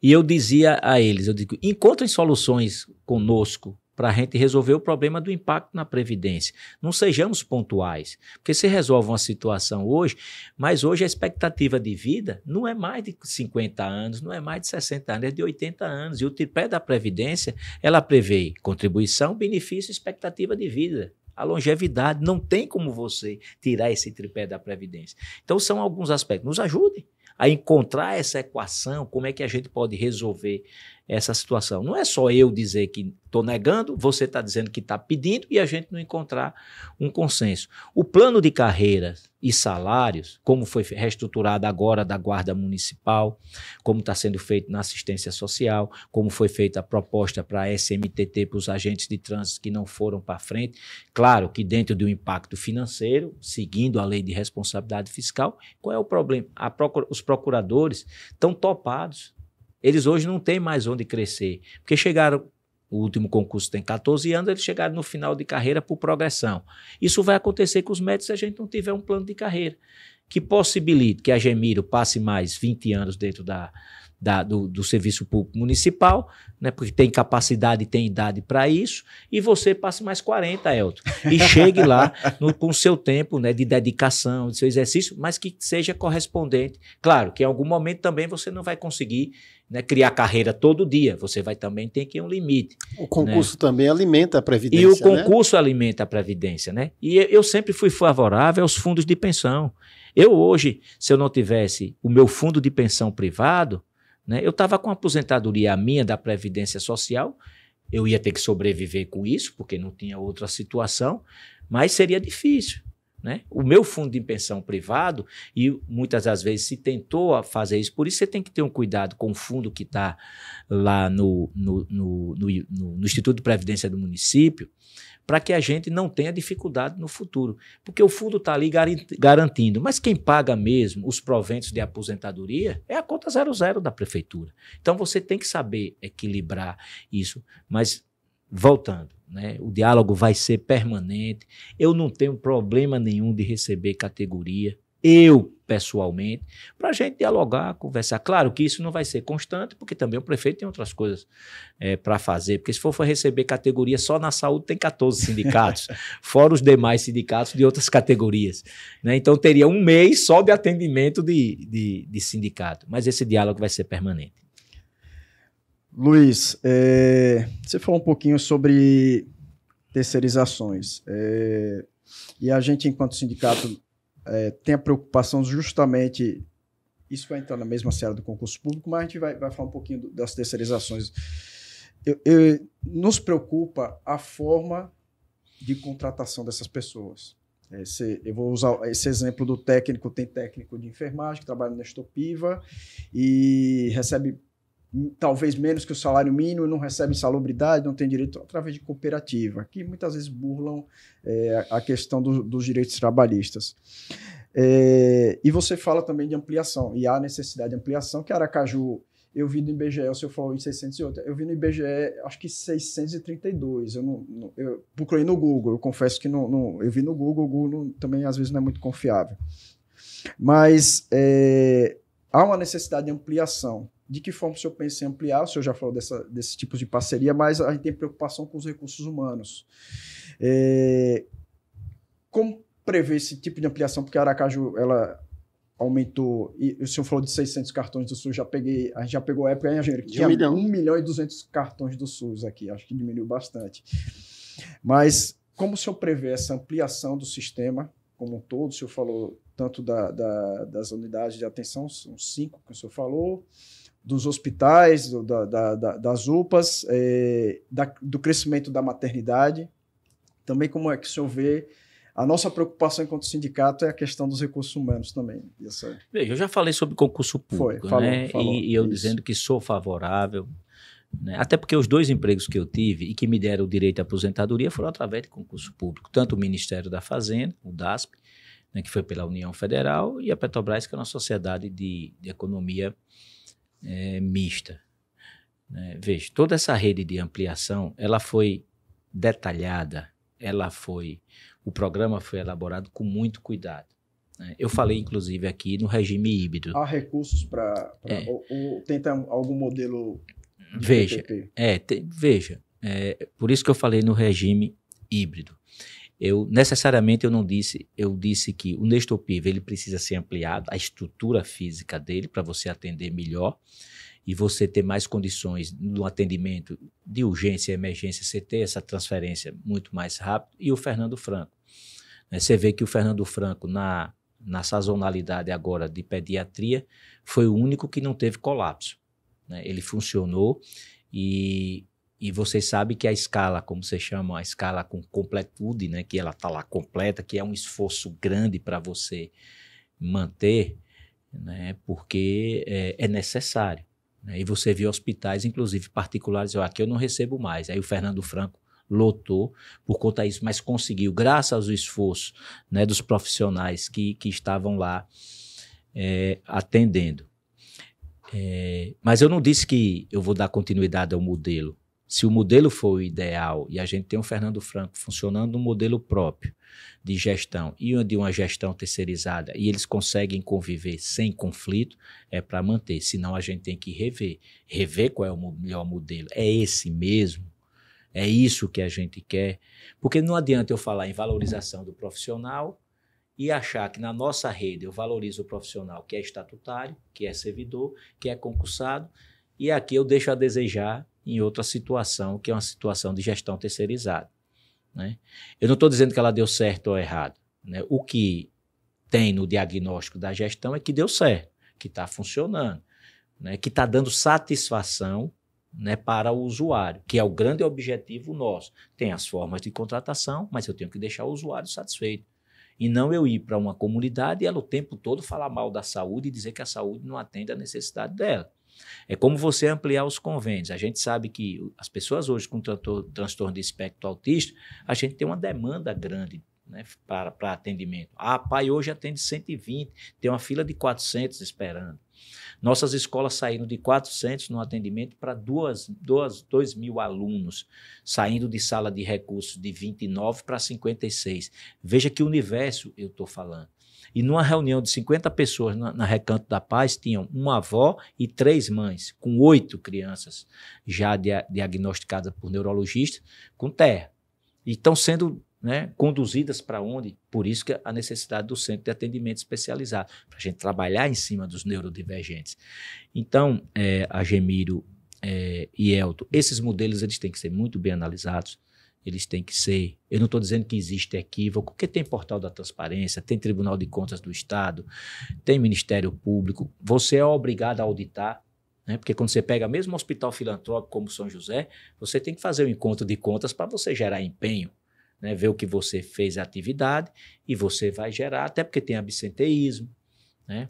E eu dizia a eles, eu digo, encontrem soluções conosco para a gente resolver o problema do impacto na Previdência. Não sejamos pontuais, porque se resolve uma situação hoje, mas hoje a expectativa de vida não é mais de 50 anos, não é mais de 60 anos, é de 80 anos. E o tripé da Previdência, ela prevê contribuição, benefício e expectativa de vida. A longevidade, não tem como você tirar esse tripé da Previdência. Então são alguns aspectos. Nos ajudem a encontrar essa equação, como é que a gente pode resolver essa situação. Não é só eu dizer que estou negando, você está dizendo que está pedindo e a gente não encontrar um consenso. O plano de carreira e salários, como foi reestruturado agora da Guarda Municipal, como está sendo feito na assistência social, como foi feita a proposta para a SMTT para os agentes de trânsito que não foram para frente, claro que dentro de um impacto financeiro, seguindo a lei de responsabilidade fiscal, qual é o problema? Os procuradores estão topados. Eles hoje não têm mais onde crescer, porque chegaram, o último concurso tem 14 anos, eles chegaram no final de carreira por progressão. Isso vai acontecer com os médicos se a gente não tiver um plano de carreira que possibilite que a Gemiro passe mais 20 anos dentro do serviço público municipal, né, porque tem capacidade e tem idade para isso, e você passe mais 40, Elton, e chegue lá com o seu tempo, né, de dedicação, de seu exercício, mas que seja correspondente. Claro que em algum momento também você não vai conseguir, né, criar carreira todo dia, você vai também ter que ir um limite. O concurso, né, também alimenta a Previdência. E o concurso, né, alimenta a Previdência, né? E eu sempre fui favorável aos fundos de pensão. Eu hoje, se eu não tivesse o meu fundo de pensão privado, né, eu estava com a aposentadoria minha da Previdência Social, eu ia ter que sobreviver com isso, porque não tinha outra situação, mas seria difícil. Né? O meu fundo de pensão privado, e muitas das vezes se tentou fazer isso, por isso você tem que ter um cuidado com o fundo que está lá no Instituto de Previdência do município, para que a gente não tenha dificuldade no futuro. Porque o fundo está ali garantindo, mas quem paga mesmo os proventos de aposentadoria é a conta 00 da prefeitura. Então você tem que saber equilibrar isso. Mas, voltando, né, o diálogo vai ser permanente. Eu não tenho problema nenhum de receber categoria, eu pessoalmente, para a gente dialogar, conversar. Claro que isso não vai ser constante, porque também o prefeito tem outras coisas para fazer, porque se for receber categoria, só na saúde tem 14 sindicatos, fora os demais sindicatos de outras categorias. Né? Então teria um mês só de atendimento de sindicato, mas esse diálogo vai ser permanente. Luiz, você falou um pouquinho sobre terceirizações, e a gente, enquanto sindicato, tem a preocupação justamente, isso vai entrar na mesma seara do concurso público, mas a gente vai falar um pouquinho das terceirizações. Nos preocupa a forma de contratação dessas pessoas. Eu vou usar esse exemplo do técnico, tem técnico de enfermagem que trabalha na Estopiva e recebe talvez menos que o salário mínimo, não recebe insalubridade, não tem direito através de cooperativa, que muitas vezes burlam a questão dos direitos trabalhistas. E você fala também de ampliação, e há necessidade de ampliação, que Aracaju, eu vi no IBGE, o senhor falou em 608, eu vi no IBGE, acho que 632, eu procurei no Google, eu confesso que eu vi no Google, o Google também às vezes não é muito confiável. Mas há uma necessidade de ampliação. De que forma o senhor pensa em ampliar? O senhor já falou desse tipo de parceria, mas a gente tem preocupação com os recursos humanos. Como prever esse tipo de ampliação? Porque a Aracaju, ela aumentou, e o senhor falou de 600 cartões do SUS, a gente já pegou a época, engenheiro, que tinha 1 milhão e 200 cartões do SUS aqui, acho que diminuiu bastante. Mas como o senhor prevê essa ampliação do sistema como um todo? O senhor falou tanto das unidades de atenção, são 5 que o senhor falou, dos hospitais, das UPAs, do crescimento da maternidade. Também como é que o senhor vê a nossa preocupação enquanto sindicato é a questão dos recursos humanos também. Veja, eu já falei sobre concurso público, falou. E eu isso. Dizendo que sou favorável, né? Até porque os 2 empregos que eu tive e que me deram o direito à aposentadoria foram através de concurso público, tanto o Ministério da Fazenda, o DASP, né, que foi pela União Federal, e a Petrobras, que é uma sociedade de economia mista. Né? Veja, toda essa rede de ampliação, ela foi detalhada, o programa foi elaborado com muito cuidado. Né? Eu falei, inclusive, aqui no regime híbrido. Há recursos para ou tenta algum modelo de veja, PPP? Veja, por isso que eu falei no regime híbrido. Necessariamente eu disse que o Nestor Piva ele precisa ser ampliado, a estrutura física dele, para você atender melhor e você ter mais condições no atendimento de urgência e emergência, você ter essa transferência muito mais rápido, e o Fernando Franco. Você vê que o Fernando Franco, na sazonalidade agora de pediatria, foi o único que não teve colapso, né? Ele funcionou e vocês sabem que a escala, como vocês chamam, a escala com completude, né, que ela está lá completa, que é um esforço grande para você manter, né, porque é necessário. Né? E você vê hospitais, inclusive particulares, aqui eu não recebo mais. Aí o Fernando Franco lotou por conta disso, mas conseguiu, graças ao esforço, né, dos profissionais que estavam lá atendendo. Mas eu não disse que eu vou dar continuidade ao modelo. Se o modelo for o ideal e a gente tem o Fernando Franco funcionando um modelo próprio de gestão e de uma gestão terceirizada e eles conseguem conviver sem conflito, é para manter. Senão a gente tem que rever qual é o melhor modelo. É esse mesmo? É isso que a gente quer? Porque não adianta eu falar em valorização do profissional e achar que na nossa rede eu valorizo o profissional que é estatutário, que é servidor, que é concursado, e aqui eu deixo a desejar em outra situação, que é uma situação de gestão terceirizada. Né? Eu não estou dizendo que ela deu certo ou errado. Né? O que tem no diagnóstico da gestão é que deu certo, que está funcionando, né? Que está dando satisfação, né, para o usuário, que é o grande objetivo nosso. Tem as formas de contratação, mas eu tenho que deixar o usuário satisfeito. E não eu ir para uma comunidade e ela o tempo todo falar mal da saúde e dizer que a saúde não atende à necessidade dela. É como você ampliar os convênios. A gente sabe que as pessoas hoje com transtorno de espectro autista, a gente tem uma demanda grande, né, para atendimento. A APAE hoje atende 120, tem uma fila de 400 esperando. Nossas escolas saíram de 400 no atendimento para 2.000 alunos, saindo de sala de recursos de 29 para 56. Veja que universo eu estou falando. E numa reunião de 50 pessoas na Recanto da Paz, tinham uma avó e 3 mães, com 8 crianças já diagnosticadas por neurologistas com TEA. E estão sendo, né, conduzidas para onde? Por isso que a necessidade do centro de atendimento especializado, para a gente trabalhar em cima dos neurodivergentes. Então, Agemiro e Elton, esses modelos eles têm que ser muito bem analisados. Eles têm que ser... Eu não estou dizendo que existe equívoco, porque tem Portal da Transparência, tem Tribunal de Contas do Estado, tem Ministério Público. Você é obrigado a auditar, né? Porque quando você pega mesmo um hospital filantrópico como São José, você tem que fazer um encontro de contas para você gerar empenho, né? Ver o que você fez a atividade e você vai gerar, até porque tem absenteísmo, né?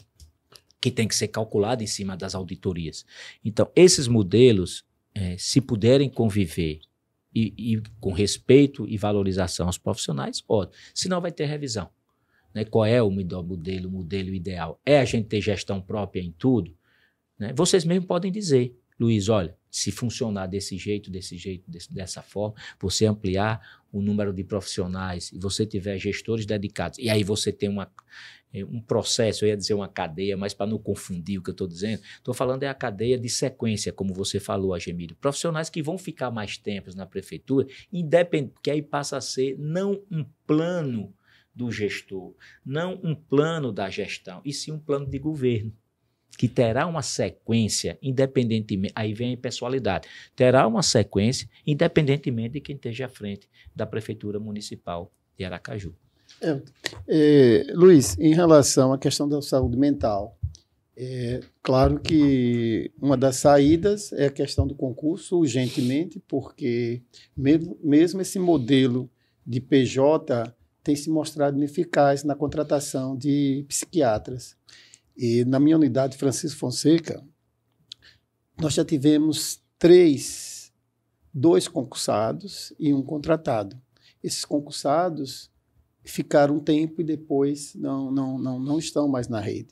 Que tem que ser calculado em cima das auditorias. Então, esses modelos, se puderem conviver e com respeito e valorização aos profissionais, pode. Senão vai ter revisão. Né? Qual é o melhor modelo, o modelo ideal? É a gente ter gestão própria em tudo? Né? Vocês mesmos podem dizer, Luiz, olha, se funcionar desse jeito, dessa forma, você ampliar o número de profissionais e você tiver gestores dedicados, e aí você tem um processo, eu ia dizer uma cadeia, mas para não confundir o que eu estou dizendo, estou falando a cadeia de sequência, como você falou, Agemiro. Profissionais que vão ficar mais tempos na prefeitura, independente, que aí passa a ser não um plano do gestor, não um plano da gestão, e sim um plano de governo, que terá uma sequência, independentemente, aí vem a impessoalidade, terá uma sequência, independentemente de quem esteja à frente da Prefeitura Municipal de Aracaju. Luiz, em relação à questão da saúde mental, claro que uma das saídas é a questão do concurso, urgentemente, porque mesmo esse modelo de PJ tem se mostrado ineficaz na contratação de psiquiatras. E na minha unidade, Francisco Fonseca, nós já tivemos 2 concursados e 1 contratado. Esses concursados ficaram um tempo e depois não estão mais na rede.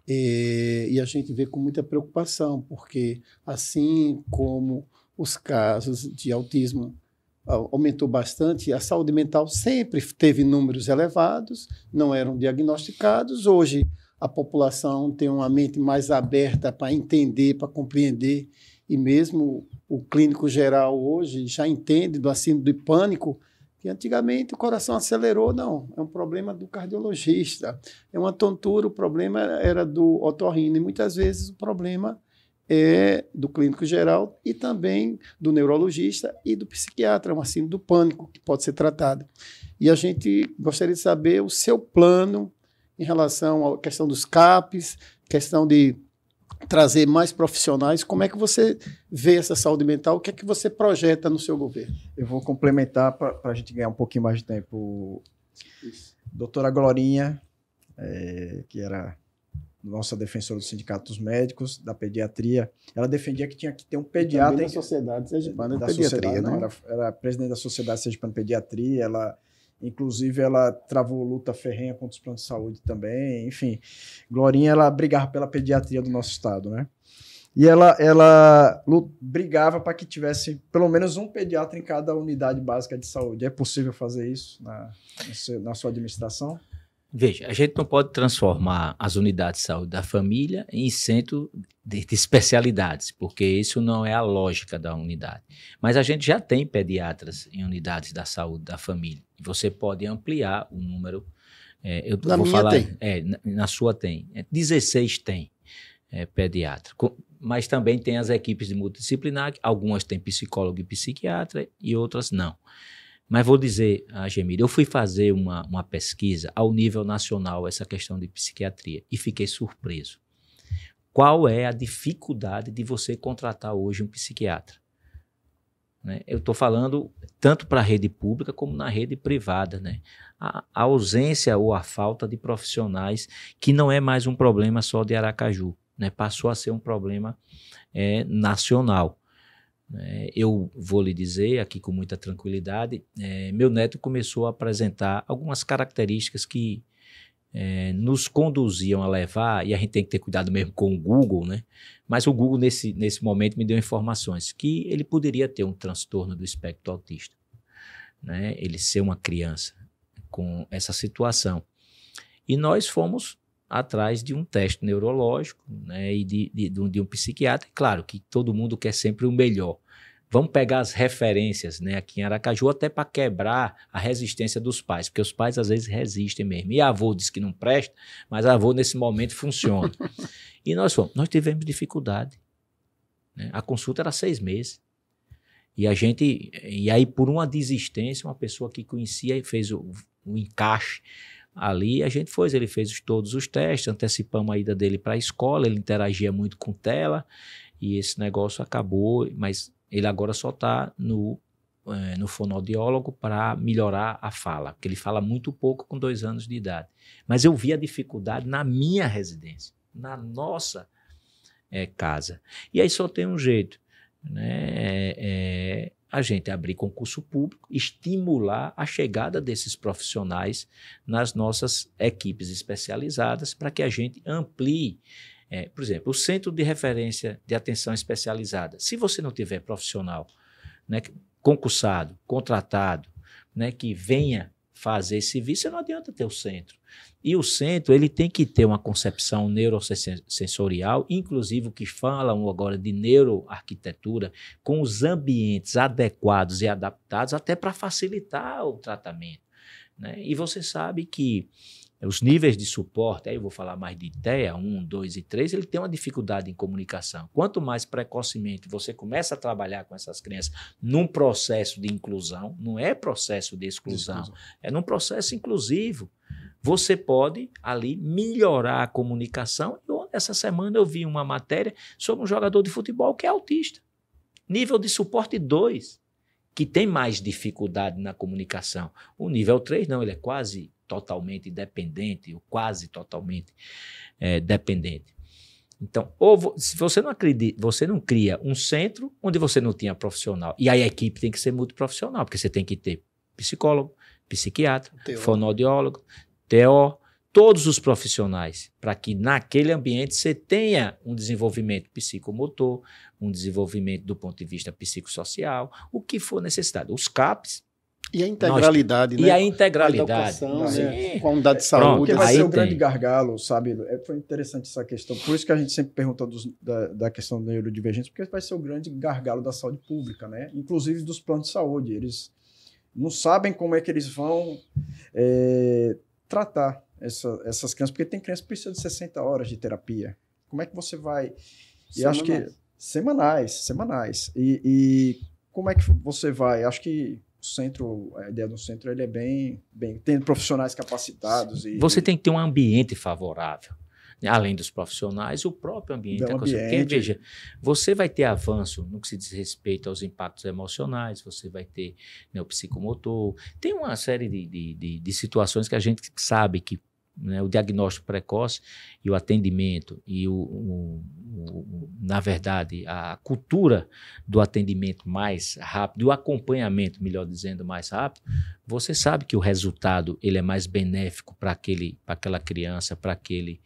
E a gente vê com muita preocupação, porque assim como os casos de autismo aumentou bastante, a saúde mental sempre teve números elevados, não eram diagnosticados. Hoje a população tem uma mente mais aberta para entender, para compreender, e mesmo o clínico geral hoje já entende do síndrome do pânico, que antigamente o coração acelerou, não, é um problema do cardiologista, é uma tontura, o problema era do otorrino, e muitas vezes o problema é do clínico geral e também do neurologista e do psiquiatra, uma síndrome do pânico que pode ser tratada. E a gente gostaria de saber o seu plano em relação à questão dos CAPs, questão de trazer mais profissionais, como é que você vê essa saúde mental, o que é que você projeta no seu governo? Eu vou complementar para a gente ganhar um pouquinho mais de tempo. Doutora Glorinha, que era nossa defensora do Sindicato dos Médicos, da pediatria, ela defendia que tinha que ter um pediatra... Da Sociedade Sergipana de Pediatria, Pediatria, né? né? Era presidente da Sociedade Sergipana de Pediatria, inclusive, ela travou luta ferrenha contra os planos de saúde também, enfim. Glorinha, ela brigava pela pediatria do nosso estado, né? E ela brigava para que tivesse pelo menos um pediatra em cada unidade básica de saúde. É possível fazer isso na sua administração? Veja, a gente não pode transformar as unidades de saúde da família em centro de especialidades, porque isso não é a lógica da unidade. Mas a gente já tem pediatras em unidades da saúde da família. Você pode ampliar o número. Eu na vou minha falar, tem. Na sua tem. 16 tem pediatra. Mas também tem as equipes de multidisciplinar, algumas têm psicólogo e psiquiatra e outras não. Mas vou dizer, Gemílio, eu fui fazer uma pesquisa ao nível nacional, essa questão de psiquiatria, e fiquei surpreso. Qual é a dificuldade de você contratar hoje um psiquiatra? Né? Eu estou falando tanto para a rede pública como na rede privada. Né? A ausência ou a falta de profissionais, que não é mais um problema só de Aracaju, né? Passou a ser um problema nacional. Eu vou lhe dizer aqui com muita tranquilidade, meu neto começou a apresentar algumas características que nos conduziam a levar, e a gente tem que ter cuidado mesmo com o Google, né? Mas o Google nesse momento me deu informações que ele poderia ter um transtorno do espectro autista, né? Ele ser uma criança com essa situação. E nós fomos atrás de um teste neurológico, né, e de um psiquiatra. Claro que todo mundo quer sempre o melhor. Vamos pegar as referências, né, aqui em Aracaju, até para quebrar a resistência dos pais, porque os pais às vezes resistem mesmo. E a avô diz que não presta, mas a avô nesse momento funciona. E nós tivemos dificuldade. Né? A consulta era 6 meses. E aí por uma desistência, uma pessoa que conhecia e fez o encaixe ali, ele fez todos os testes, antecipamos a ida dele para a escola, ele interagia muito com tela, e esse negócio acabou, mas ele agora só está no fonoaudiólogo para melhorar a fala, porque ele fala muito pouco com 2 anos de idade. Mas eu vi a dificuldade na minha residência, na nossa casa. E aí só tem um jeito, né? A gente abrir concurso público, estimular a chegada desses profissionais nas nossas equipes especializadas para que a gente amplie. Por exemplo, o Centro de Referência de Atenção Especializada. Se você não tiver profissional, né, concursado, contratado, né, que venha fazer esse serviço, não adianta ter o centro. E o centro ele tem que ter uma concepção neurosensorial, inclusive o que falam agora de neuroarquitetura, com os ambientes adequados e adaptados até para facilitar o tratamento. Né? E você sabe que os níveis de suporte, aí eu vou falar mais de TEA, 1, 2 e 3, ele tem uma dificuldade em comunicação. Quanto mais precocemente você começa a trabalhar com essas crianças num processo de inclusão, não é processo de exclusão, é num processo inclusivo, você pode ali melhorar a comunicação. Essa semana eu vi uma matéria sobre um jogador de futebol que é autista, nível de suporte 2, que tem mais dificuldade na comunicação. O nível 3 não, ele é quase totalmente dependente, ou quase totalmente dependente. Então, se você não acredita, você não cria um centro onde você não tinha profissional. E aí a equipe tem que ser multiprofissional, porque você tem que ter psicólogo, psiquiatra, fonoaudiólogo, TO, todos os profissionais, para que naquele ambiente você tenha um desenvolvimento psicomotor, um desenvolvimento do ponto de vista psicossocial, o que for necessário. Os CAPs E a integralidade, né? E a integralidade. A educação, Sim. né? Com a unidade de saúde. Porque vai aí ser o tem. grande gargalo, sabe? Foi interessante essa questão. Por isso que a gente sempre pergunta da questão da neurodivergência, porque vai ser o grande gargalo da saúde pública, né? Inclusive dos planos de saúde. Eles não sabem como é que eles vão tratar essas crianças, porque tem crianças que precisam de 60 horas de terapia. Como é que você vai... E acho que semanais. E como é que você vai? Acho que a ideia do centro, ele é bem tem profissionais capacitados. Você tem que ter um ambiente favorável. Além dos profissionais, o próprio ambiente. Porque, veja, você vai ter avanço no que se diz respeito aos impactos emocionais, você vai ter, né, o psicomotor. Tem uma série de situações que a gente sabe que, né, o diagnóstico precoce e o atendimento e na verdade, a cultura do atendimento mais rápido, do acompanhamento, melhor dizendo, mais rápido, você sabe que o resultado ele é mais benéfico para aquela criança, para aquele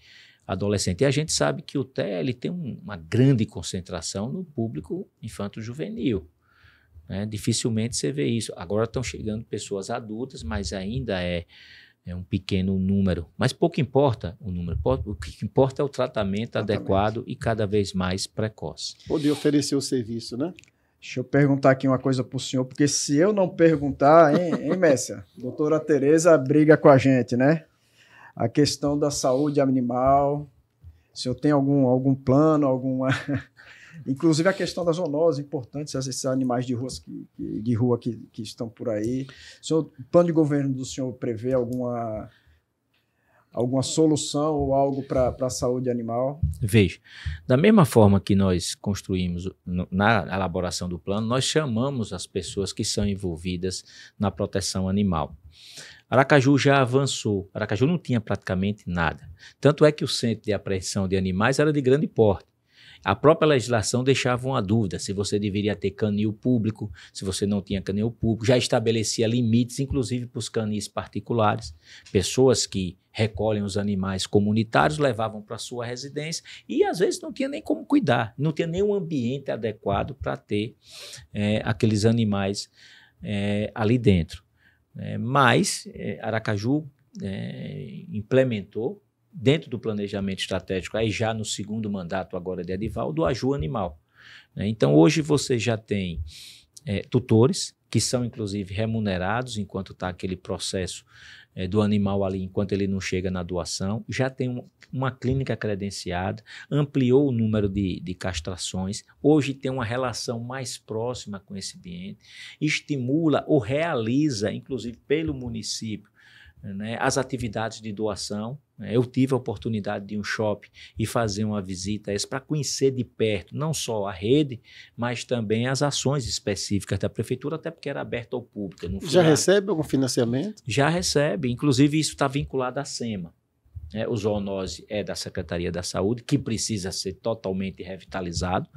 adolescente. E a gente sabe que o TEA ele tem uma grande concentração no público infanto-juvenil. Né? Dificilmente você vê isso. Agora estão chegando pessoas adultas, mas ainda é um pequeno número, mas pouco importa o número, o que importa é o tratamento adequado e cada vez mais precoce. Poder oferecer o serviço, né? Deixa eu perguntar aqui uma coisa para o senhor, porque se eu não perguntar, hein Messia? Doutora Tereza briga com a gente, né? A questão da saúde animal, se eu tenho algum plano, alguma... Inclusive a questão da zoonose, importante, esses animais de rua que estão por aí. O plano de governo do senhor prevê alguma solução ou algo para a saúde animal? Veja, da mesma forma que nós construímos na elaboração do plano, nós chamamos as pessoas que são envolvidas na proteção animal. Aracaju já avançou. Aracaju não tinha praticamente nada. Tanto é que o centro de apreensão de animais era de grande porte. A própria legislação deixava uma dúvida se você deveria ter canil público, se você não tinha canil público, já estabelecia limites, inclusive para os canis particulares. Pessoas que recolhem os animais comunitários levavam para sua residência e às vezes não tinha nem como cuidar, não tinha nem um ambiente adequado para ter aqueles animais ali dentro. Mas Aracaju implementou dentro do planejamento estratégico, aí já no segundo mandato agora de Edivaldo, o Aju Animal. Então, hoje você já tem tutores, que são inclusive remunerados enquanto está aquele processo do animal ali, enquanto ele não chega na doação. Já tem uma clínica credenciada, ampliou o número de castrações, hoje tem uma relação mais próxima com esse ambiente, estimula ou realiza, inclusive pelo município, né, as atividades de doação. Eu tive a oportunidade de ir em um shopping e fazer uma visita para conhecer de perto, não só a rede, mas também as ações específicas da prefeitura, até porque era aberta ao público. Já recebe algum financiamento? Já recebe, inclusive isso está vinculado à SEMA. O zoonose é da Secretaria da Saúde, que precisa ser totalmente revitalizado,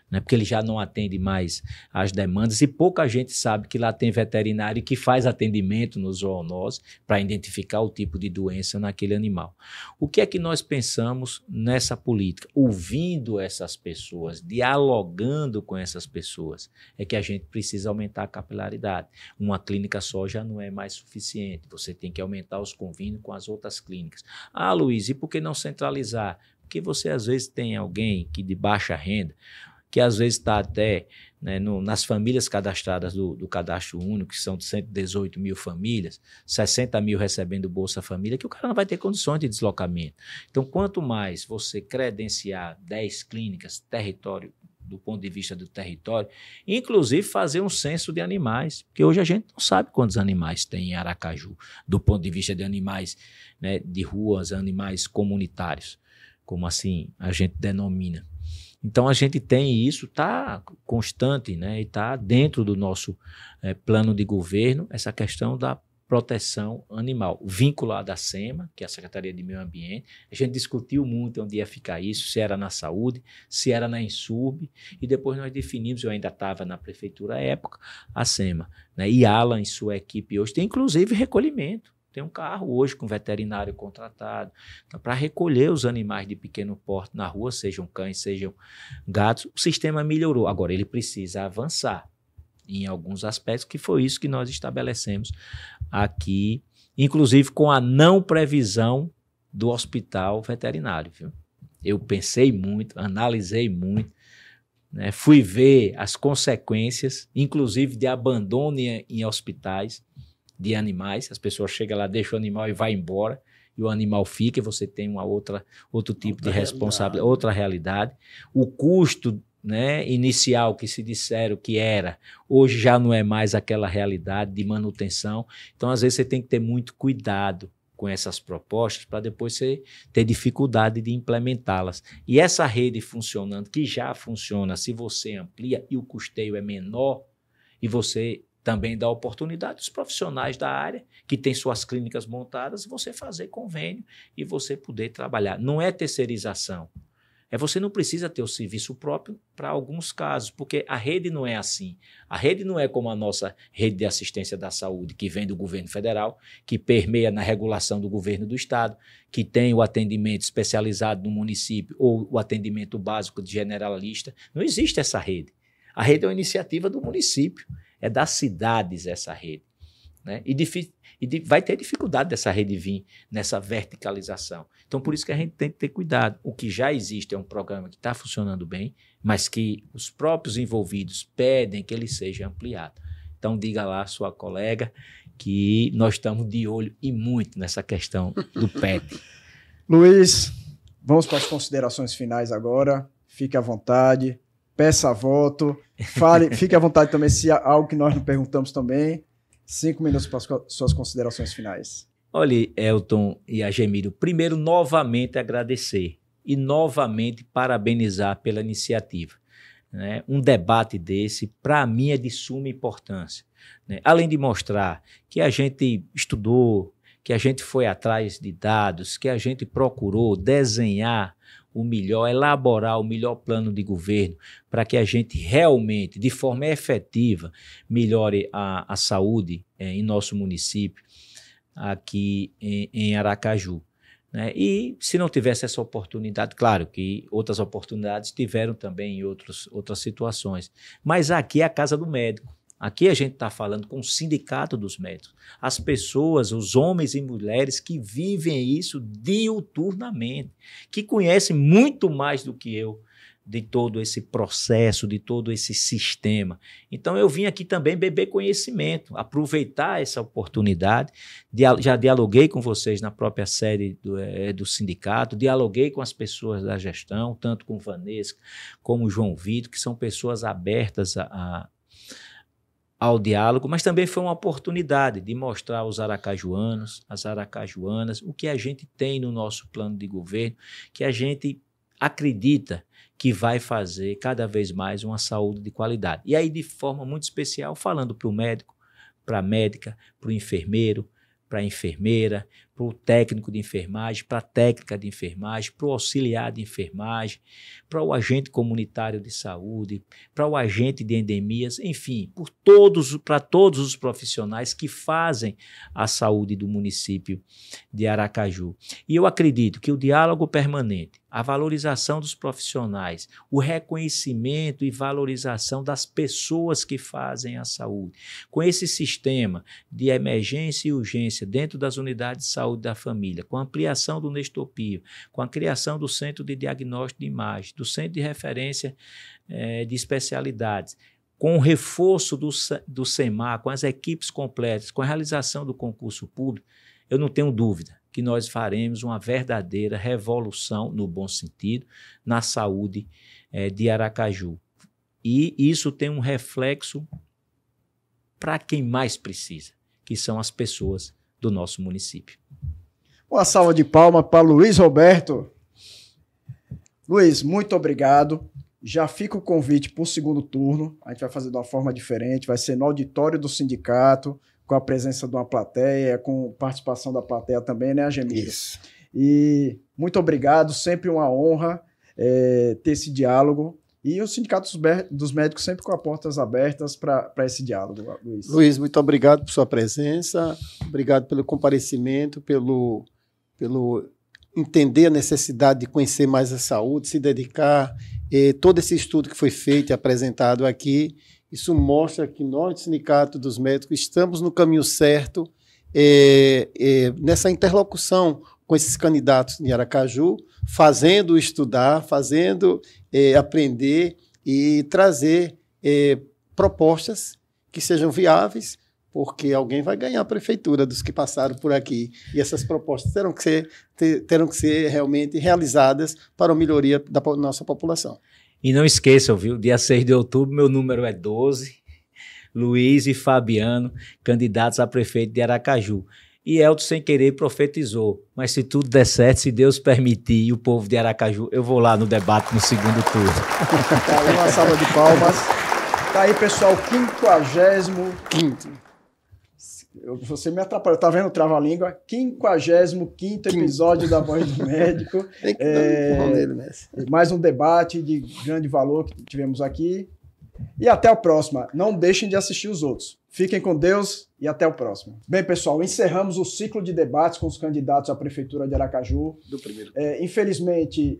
né, porque ele já não atende mais às demandas e pouca gente sabe que lá tem veterinário que faz atendimento no zoonose para identificar o tipo de doença naquele animal. O que é que nós pensamos nessa política? Ouvindo essas pessoas, dialogando com essas pessoas, é que a gente precisa aumentar a capilaridade. Uma clínica só já não é mais suficiente, você tem que aumentar os convênios com as outras clínicas. Ah, Luiz, e por que não centralizar? Porque você às vezes tem alguém que de baixa renda, que às vezes está até, né, nas famílias cadastradas do Cadastro Único, que são de 118 mil famílias, 60 mil recebendo Bolsa Família, que o cara não vai ter condições de deslocamento. Então, quanto mais você credenciar 10 clínicas, território, do ponto de vista do território, inclusive fazer um censo de animais, porque hoje a gente não sabe quantos animais tem em Aracaju, do ponto de vista de animais, né, de ruas, animais comunitários, como assim a gente denomina. Então, a gente tem isso, está constante, né, e está dentro do nosso plano de governo, essa questão da proteção animal, vinculada à SEMA, que é a Secretaria de Meio Ambiente. A gente discutiu muito onde ia ficar isso, se era na saúde, se era na Insurb, e depois nós definimos, eu ainda estava na prefeitura à época, a SEMA. Né, e Alan e sua equipe hoje tem, inclusive, recolhimento. Tem um carro hoje com veterinário contratado para recolher os animais de pequeno porte na rua, sejam cães, sejam gatos. O sistema melhorou. Agora, ele precisa avançar. em alguns aspectos, que foi isso que nós estabelecemos aqui, inclusive com a não previsão do hospital veterinário. Viu? Eu pensei muito, analisei muito, né? Fui ver as consequências, inclusive de abandono em hospitais de animais. As pessoas chegam lá, deixam o animal e vai embora, e o animal fica, e você tem outro tipo de responsabilidade, outra realidade. O custo, né, inicial que se disseram que era, hoje já não é mais aquela realidade de manutenção. Então, às vezes, você tem que ter muito cuidado com essas propostas para depois você ter dificuldade de implementá-las. E essa rede funcionando, que já funciona, se você amplia e o custeio é menor, e você também dá oportunidade aos profissionais da área, que têm suas clínicas montadas, você fazer convênio e você poder trabalhar. Não é terceirização. Você não precisa ter o serviço próprio para alguns casos, porque a rede não é assim. A rede não é como a nossa rede de assistência da saúde, que vem do governo federal, que permeia na regulação do governo do estado, que tem o atendimento especializado no município ou o atendimento básico de generalista. Não existe essa rede. A rede é uma iniciativa do município, é das cidades essa rede, né? Vai ter dificuldade dessa rede vir nessa verticalização. Então, por isso que a gente tem que ter cuidado. O que já existe é um programa que está funcionando bem, mas que os próprios envolvidos pedem que ele seja ampliado. Então, diga lá à sua colega que nós estamos de olho e muito nessa questão do PET. Luiz, vamos para as considerações finais agora. Fique à vontade, peça voto, fale, fique à vontade também se há algo que nós não perguntamos também. 5 minutos para as suas considerações finais. Olha, Elton e Agemílio, primeiro, novamente agradecer e novamente parabenizar pela iniciativa, né? Um debate desse, para mim, é de suma importância, né? Além de mostrar que a gente estudou, que a gente foi atrás de dados, que a gente procurou desenhar o melhor, elaborar o melhor plano de governo para que a gente realmente, de forma efetiva, melhore a saúde em nosso município, aqui em Aracaju, né? E se não tivesse essa oportunidade, claro que outras oportunidades tiveram também em outras situações, mas aqui é a casa do médico. Aqui a gente está falando com o sindicato dos médicos, as pessoas, os homens e mulheres que vivem isso diuturnamente, que conhecem muito mais do que eu de todo esse processo, de todo esse sistema. Então eu vim aqui também beber conhecimento, aproveitar essa oportunidade. Já dialoguei com vocês na própria sede do sindicato, dialoguei com as pessoas da gestão, tanto com Vanessa como o João Vitor, que são pessoas abertas ao diálogo, mas também foi uma oportunidade de mostrar aos aracajuanos, às aracajuanas, o que a gente tem no nosso plano de governo, que a gente acredita que vai fazer cada vez mais uma saúde de qualidade. E aí, de forma muito especial, falando para o médico, para a médica, para o enfermeiro, para a enfermeira, para o técnico de enfermagem, para a técnica de enfermagem, para o auxiliar de enfermagem, para o agente comunitário de saúde, para o agente de endemias, enfim, para todos os profissionais que fazem a saúde do município de Aracaju. E eu acredito que o diálogo permanente, a valorização dos profissionais, o reconhecimento e valorização das pessoas que fazem a saúde, com esse sistema de emergência e urgência dentro das unidades de saúde da família, com a ampliação do Nestor Pio, com a criação do Centro de Diagnóstico de Imagem, do Centro de Referência de Especialidades, com o reforço do SEMAR, com as equipes completas, com a realização do concurso público, eu não tenho dúvida que nós faremos uma verdadeira revolução, no bom sentido, na saúde de Aracaju. E isso tem um reflexo para quem mais precisa, que são as pessoas do nosso município. Uma salva de palmas para Luiz Roberto. Luiz, muito obrigado. Já fica o convite para o segundo turno. A gente vai fazer de uma forma diferente, vai ser no auditório do sindicato, com a presença de uma plateia, com participação da plateia também, né, Agemílio? Isso. E muito obrigado, sempre uma honra ter esse diálogo. E o Sindicato dos Médicos sempre com as portas abertas para esse diálogo, Luiz. Luiz, muito obrigado por sua presença, obrigado pelo comparecimento, pelo entender a necessidade de conhecer mais a saúde, se dedicar, todo esse estudo que foi feito e apresentado aqui, Isso mostra que nós, do Sindicato dos Médicos, estamos no caminho certo nessa interlocução com esses candidatos de Aracaju, fazendo estudar, fazendo aprender e trazer propostas que sejam viáveis, porque alguém vai ganhar a prefeitura dos que passaram por aqui. E essas propostas terão que ser realmente realizadas para a melhoria da nossa população. E não esqueçam, viu? Dia 6 de outubro, meu número é 12. Luiz e Fabiano, candidatos a prefeito de Aracaju. E Elton, sem querer, profetizou. Mas se tudo der certo, se Deus permitir, e o povo de Aracaju, eu vou lá no debate no segundo turno. Tá aí uma salva de palmas. Tá aí, pessoal, 55º. Você me atrapalhou, tá vendo o trava-língua? 55º episódio da Voz do Médico. Tem que dar um empurrão nele, Messi. Mais um debate de grande valor que tivemos aqui. E até a próxima. Não deixem de assistir os outros. Fiquem com Deus e até o próximo. Bem, pessoal, encerramos o ciclo de debates com os candidatos à Prefeitura de Aracaju. Do primeiro. Infelizmente,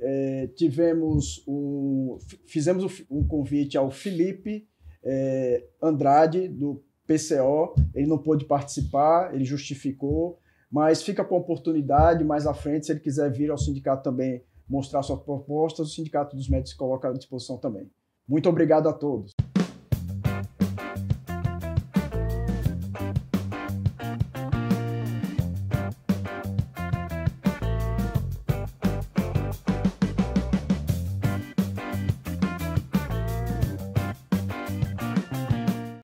fizemos um convite ao Felipe Andrade, do PCO. Ele não pôde participar, ele justificou, mas fica com a oportunidade mais à frente, se ele quiser vir ao sindicato também mostrar suas propostas, o Sindicato dos Médicos se coloca à disposição também. Muito obrigado a todos.